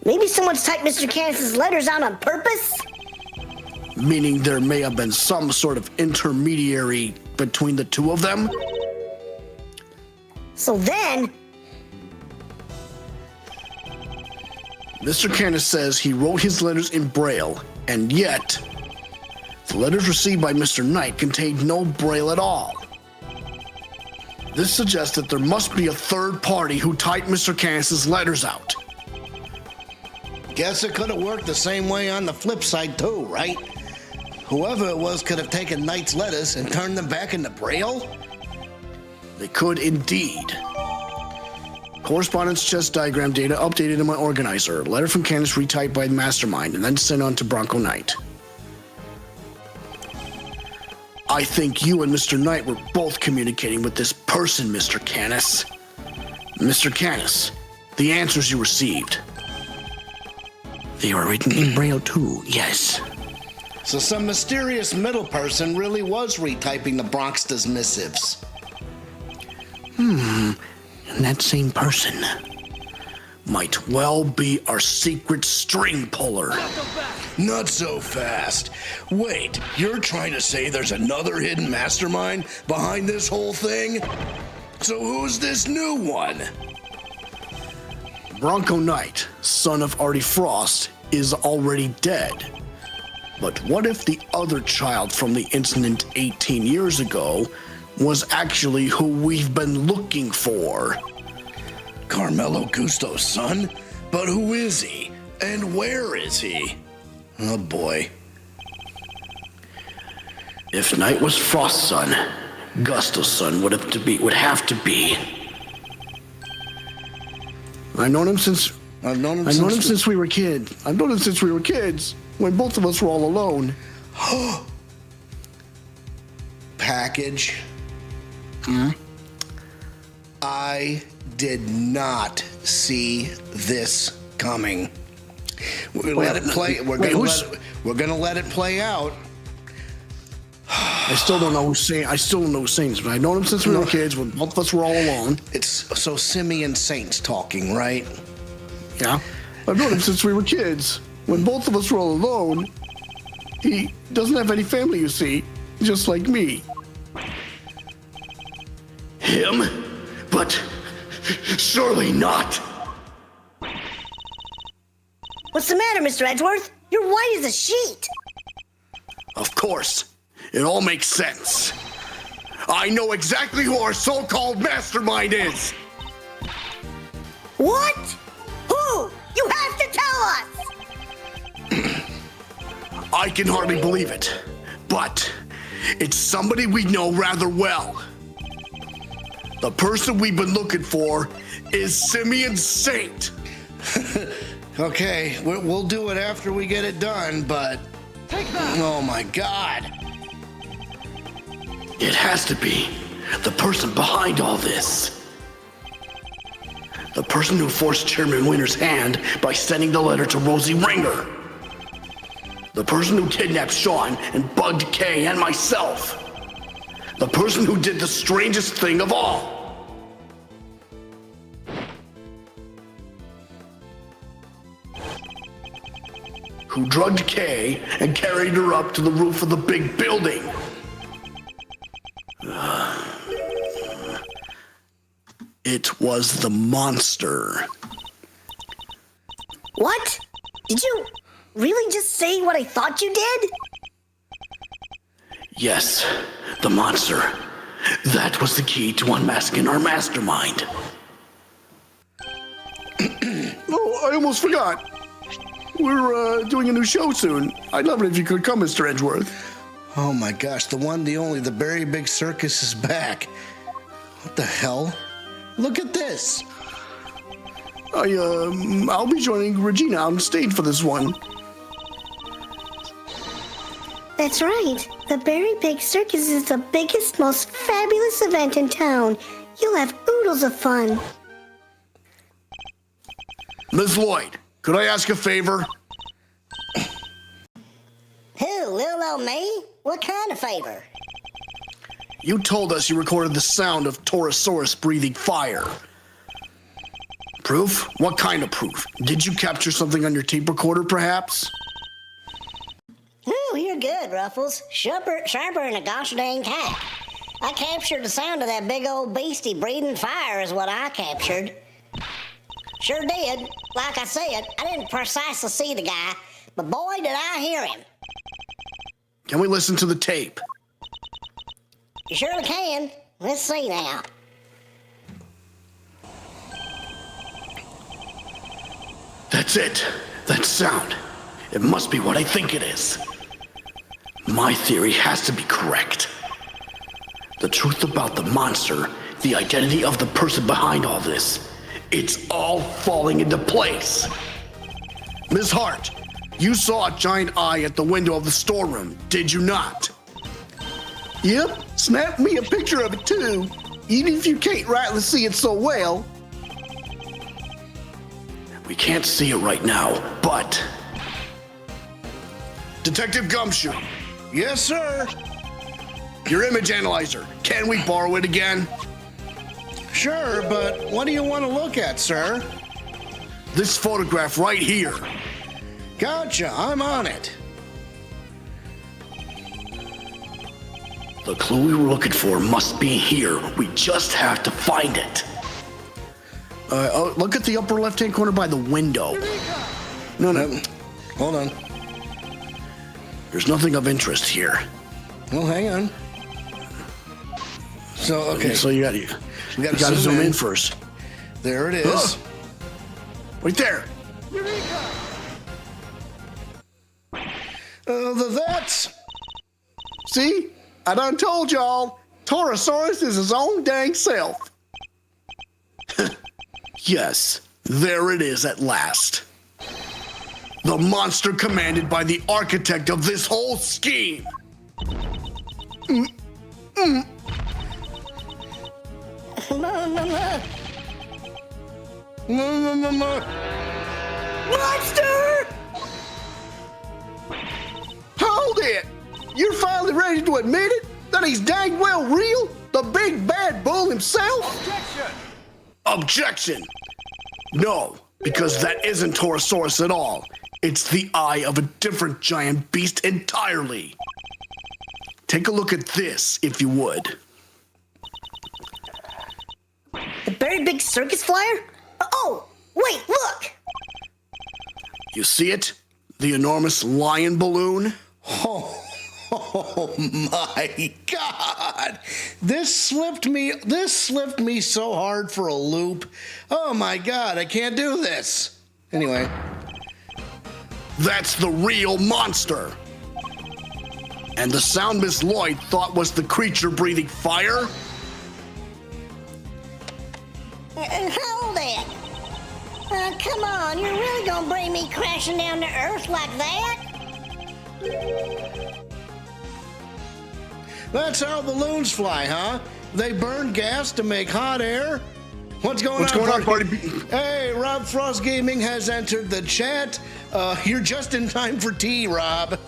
Maybe someone's typed Mr. Canis's letters out on purpose? Meaning there may have been some sort of intermediary between the two of them? So then... Mr. Canis says he wrote his letters in Braille, and yet the letters received by Mr. Knight contained no Braille at all. This suggests that there must be a third party who typed Mr. Canis's letters out. Guess it could have worked the same way on the flip side too, right? Whoever it was could have taken Knight's letters and turned them back into Braille? They could indeed. Correspondence chess diagram data updated in my organizer. Letter from Canis retyped by the mastermind and then sent on to Bronco Knight. I think you and Mr. Knight were both communicating with this person, Mr. Canis. Mr. Canis, the answers you received. They were written in Braille too, yes. So some mysterious middle person really was retyping the Bronxter's missives. And that same person might well be our secret string puller. Not so fast. Wait, you're trying to say there's another hidden mastermind behind this whole thing? So who's this new one? Bronco Knight, son of Artie Frost, is already dead. But what if the other child from the incident 18 years ago was actually who we've been looking for? Carmelo Gusto's son? But who is he? And where is he? Oh boy. If Knight was Frost's son, Gusto's son would have to be. I've known him since we were kids. I've known him since we were kids, when both of us were all alone. Package. I did not see this coming. We're gonna let it play. We're gonna let it play out. I still don't know who's saying. This, but I've known him since we were kids, when both of us were all alone. It's so Simeon Saint's talking, right? Yeah, I've known him since we were kids, when both of us were all alone. He doesn't have any family, you see, just like me. Him? But surely not. What's the matter, Mr. Edgeworth? You're white as a sheet. Of course. It all makes sense. I know exactly who our so-called mastermind is. What? Who? You have to tell us! I can hardly believe it, but it's somebody we know rather well. The person we've been looking for is Simeon Saint. Okay, we'll do it after we get it done, but... Oh my God. It has to be the person behind all this. The person who forced Chairman Winter's hand by sending the letter to Rosie Ringer. The person who kidnapped Shaun and bugged Kay and myself. The person who did the strangest thing of all. Who drugged Kay and carried her up to the roof of the Bigg Building. It was the monster. What? Did you really just say what I thought you did? Yes, the monster. That was the key to unmasking our mastermind. Oh, I almost forgot. We're doing a new show soon. I'd love it if you could come, Mr. Edgeworth. Oh my gosh, the one, the only, the very big circus is back. What the hell? Look at this. I'll be joining Regina on stage for this one. That's right. The Very Big Circus is the biggest, most fabulous event in town. You'll have oodles of fun. Ms. Lloyd, could I ask a favor? Who, little old me? What kind of favor? You told us you recorded the sound of Torosaurus breathing fire. Proof? What kind of proof? Did you capture something on your tape recorder, perhaps? Oh, you're good, Ruffles. Sharper than a gosh dang cat. I captured the sound of that big old beastie breathing fire is what I captured. Sure did. Like I said, I didn't precisely see the guy, but boy, did I hear him. Can we listen to the tape? You surely can. Let's see now. That's it. That sound. It must be what I think it is. My theory has to be correct. The truth about the monster, the identity of the person behind all this, it's all falling into place. Ms. Hart, you saw a giant eye at the window of the storeroom, did you not? Yep, snap me a picture of it too, even if you can't rightly see it so well. We can't see it right now, but... Detective Gumshoe, Yes, sir. your image analyzer, can we borrow it again? Sure, but what do you want to look at, sir? This photograph right here. Gotcha, I'm on it. the clue we were looking for must be here. We just have to find it. Look at the upper left-hand corner by the window. No. Hold on. There's nothing of interest here. Well, hang on. So, okay. So you got to zoom in first. There it is. Right there. That's... See? I done told y'all. Torosaurus is his own dang self. Yes, there it is at last. The monster commanded by the architect of this whole scheme. Monster! Hold it! You're finally ready to admit it? That he's dang well real? The big bad bull himself? Objection! No, because that isn't Torosaurus at all. It's the eye of a different giant beast entirely. Take a look at this, if you would. The Very Big Circus flyer? Oh, wait, look! You see it? The enormous lion balloon? Oh my God! This slipped me so hard for a loop. Oh my God, I can't do this. Anyway. That's the real monster. And the sound Miss Lloyd thought was the creature breathing fire? Hold it! Come on, you're really gonna bring me crashing down to Earth like that? That's how balloons fly, huh? They burn gas to make hot air? What's going on, party? Hey, Rob Frost Gaming has entered the chat. You're just in time for tea, Rob.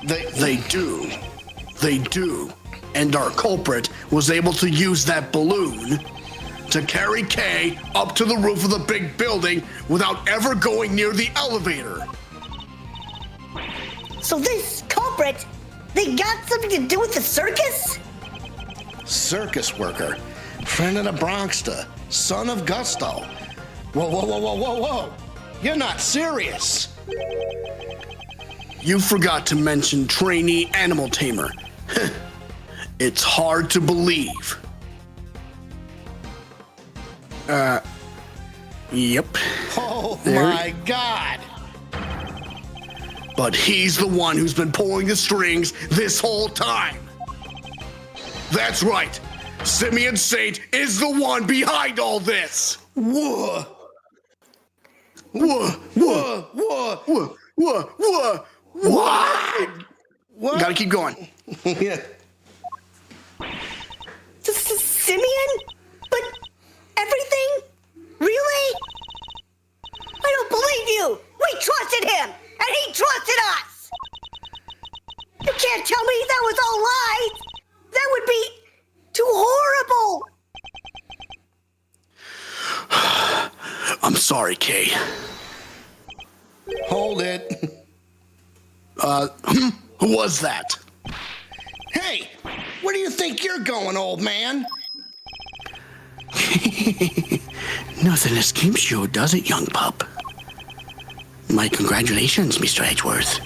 They do. And our culprit was able to use that balloon to carry Kay up to the roof of the big building without ever going near the elevator. So this culprit, they got something to do with the circus? Circus worker. Friend of the Bronxter. Son of Gusto. Whoa. You're not serious. You forgot to mention trainee animal tamer. It's hard to believe. Yep. Oh my God. But he's the one who's been pulling the strings this whole time. That's right. Simeon Saint is the one behind all this. What? What? Gotta keep going. Yeah. Simeon? But everything? Really? I don't believe you! We trusted him! And he trusted us! You can't tell me that was all lies! That would be too horrible! I'm sorry, Kay. Hold it. Who was that? Hey, where do you think you're going, old man? Nothing escapes you, does it, young pup? My congratulations, Mr. Edgeworth.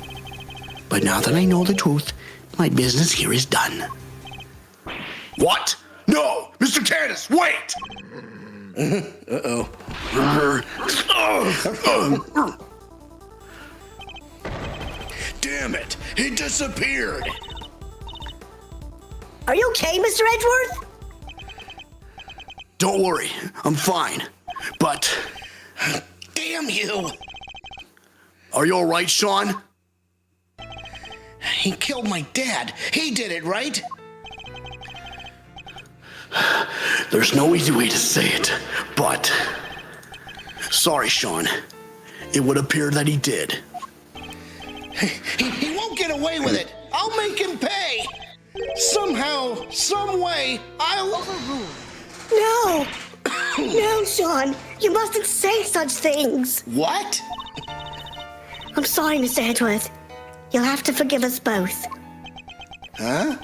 But now that I know the truth, my business here is done. What? No! Mr. Candace, wait! Uh-oh. Damn it! He disappeared! Are you okay, Mr. Edgeworth? Don't worry, I'm fine. But Damn you! are you all right, Shaun? He killed my dad. He did it, right? There's no easy way to say it, but sorry, Shaun. It would appear that he did. He won't get away with it. I'll make him pay. Somehow, some way, I'll... No! No, Shaun. You mustn't say such things. What? I'm sorry, Mr. Edgeworth. You'll have to forgive us both. Huh?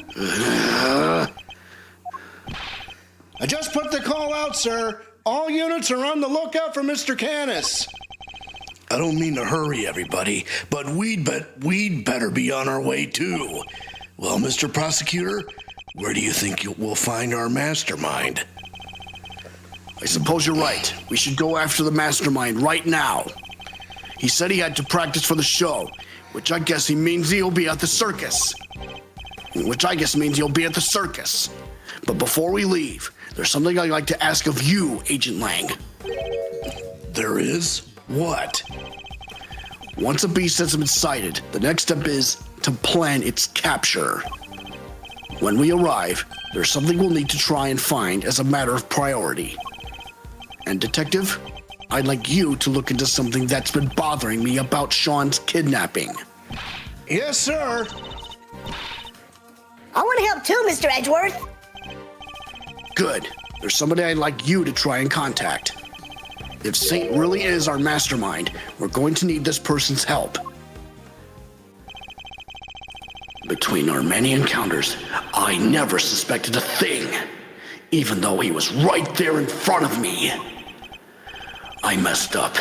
I just put the call out, sir. All units are on the lookout for Mr. Canis. I don't mean to hurry everybody, but we'd better be on our way too. Well, Mr. Prosecutor, where do you think we'll find our mastermind? I suppose you're right. We should go after the mastermind right now. He said he had to practice for the show, which I guess he means he'll be at the circus. But before we leave, there's something I'd like to ask of you, Agent Lang. There is? What? Once a beast has been sighted, the next step is to plan its capture. When we arrive, there's something we'll need to try and find as a matter of priority. And Detective, I'd like you to look into something that's been bothering me about Shaun's kidnapping. Yes, sir. I want to help too, Mr. Edgeworth. Good. There's somebody I'd like you to try and contact. If Saint really is our mastermind, we're going to need this person's help. Between our many encounters, I never suspected a thing, even though he was right there in front of me. I messed up.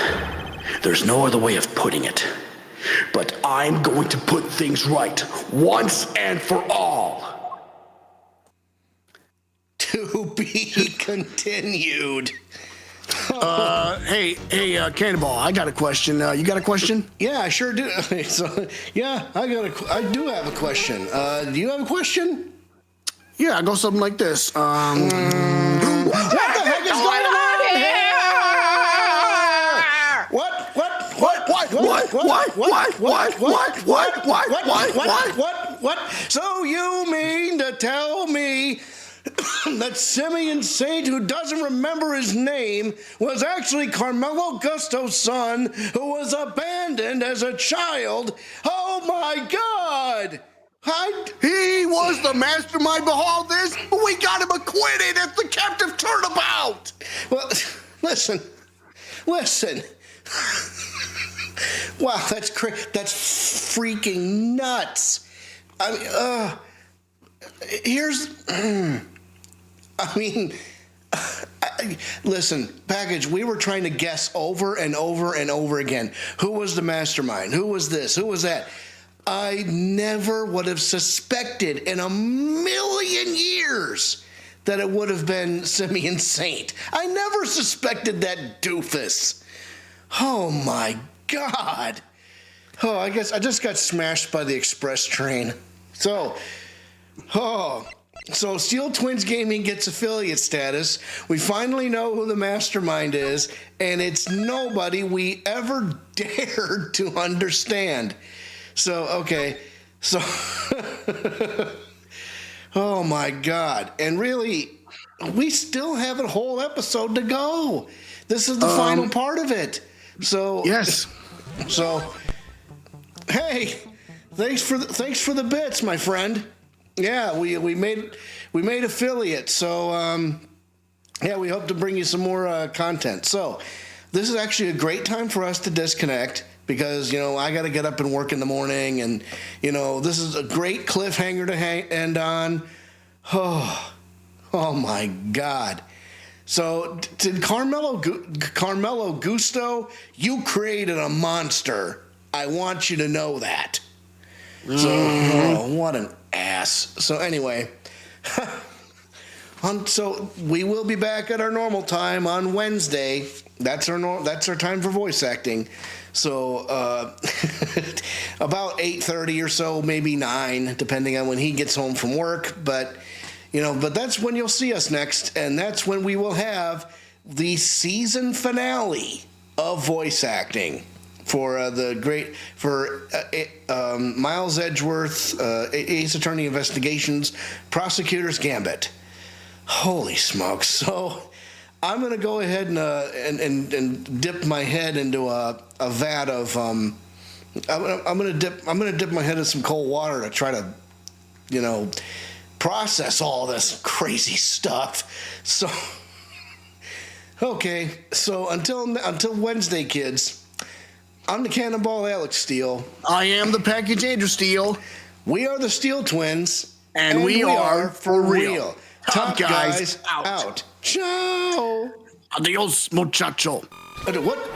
There's no other way of putting it. But I'm going to put things right once and for all. To be continued. Hey, Cannonball, I got a question. You got a question? Yeah, I sure do. So, yeah, I do have a question. Do you have a question? Yeah, I go something like this. What the heck is going on here? What? So you mean to tell me that Simeon Saint, who doesn't remember his name, was actually Carmelo Gusto's son, who was abandoned as a child? Oh my God! He was the mastermind behind this, but we got him acquitted at the captive turnabout. Well, listen. Wow, that's that's freaking nuts. I mean, listen, Package, we were trying to guess over and over and over again. Who was the mastermind? Who was this? Who was that? I never would have suspected in a million years that it would have been Simeon Saint. I never suspected that doofus. Oh, my God. Oh, I guess I just got smashed by the express train. So Steel Twins Gaming gets affiliate status. We finally know who the mastermind is, and it's nobody we ever dared to understand. So, okay. So, oh my God. And really, we still have a whole episode to go. This is the final part of it. So, Yes. So, hey, thanks for the bits, my friend. Yeah, we made affiliate. So, yeah, we hope to bring you some more content. So, this is actually a great time for us to disconnect because, you know, I got to get up and work in the morning. And, you know, this is a great cliffhanger to end on. Oh my God. So, to Carmelo Gusto, you created a monster. I want you to know that. So, oh, what an ass. So, anyway. So we will be back at our normal time on Wednesday. That's our time for voice acting. So about 8:30 or so, maybe 9, depending on when he gets home from work. But that's when you'll see us next, and that's when we will have the season finale of voice acting for Miles Edgeworth, Ace Attorney Investigations, Prosecutor's Gambit. Holy smokes! So I'm gonna go ahead and dip my head into a vat of I'm gonna dip my head in some cold water to try to process all this crazy stuff. So okay, so until Wednesday, kids. I'm the Cannonball Alex Steele. I am the Package Andrew Steele. We are the Steel Twins, and we are for real. Top guys out. Ciao. Adios, muchacho. What?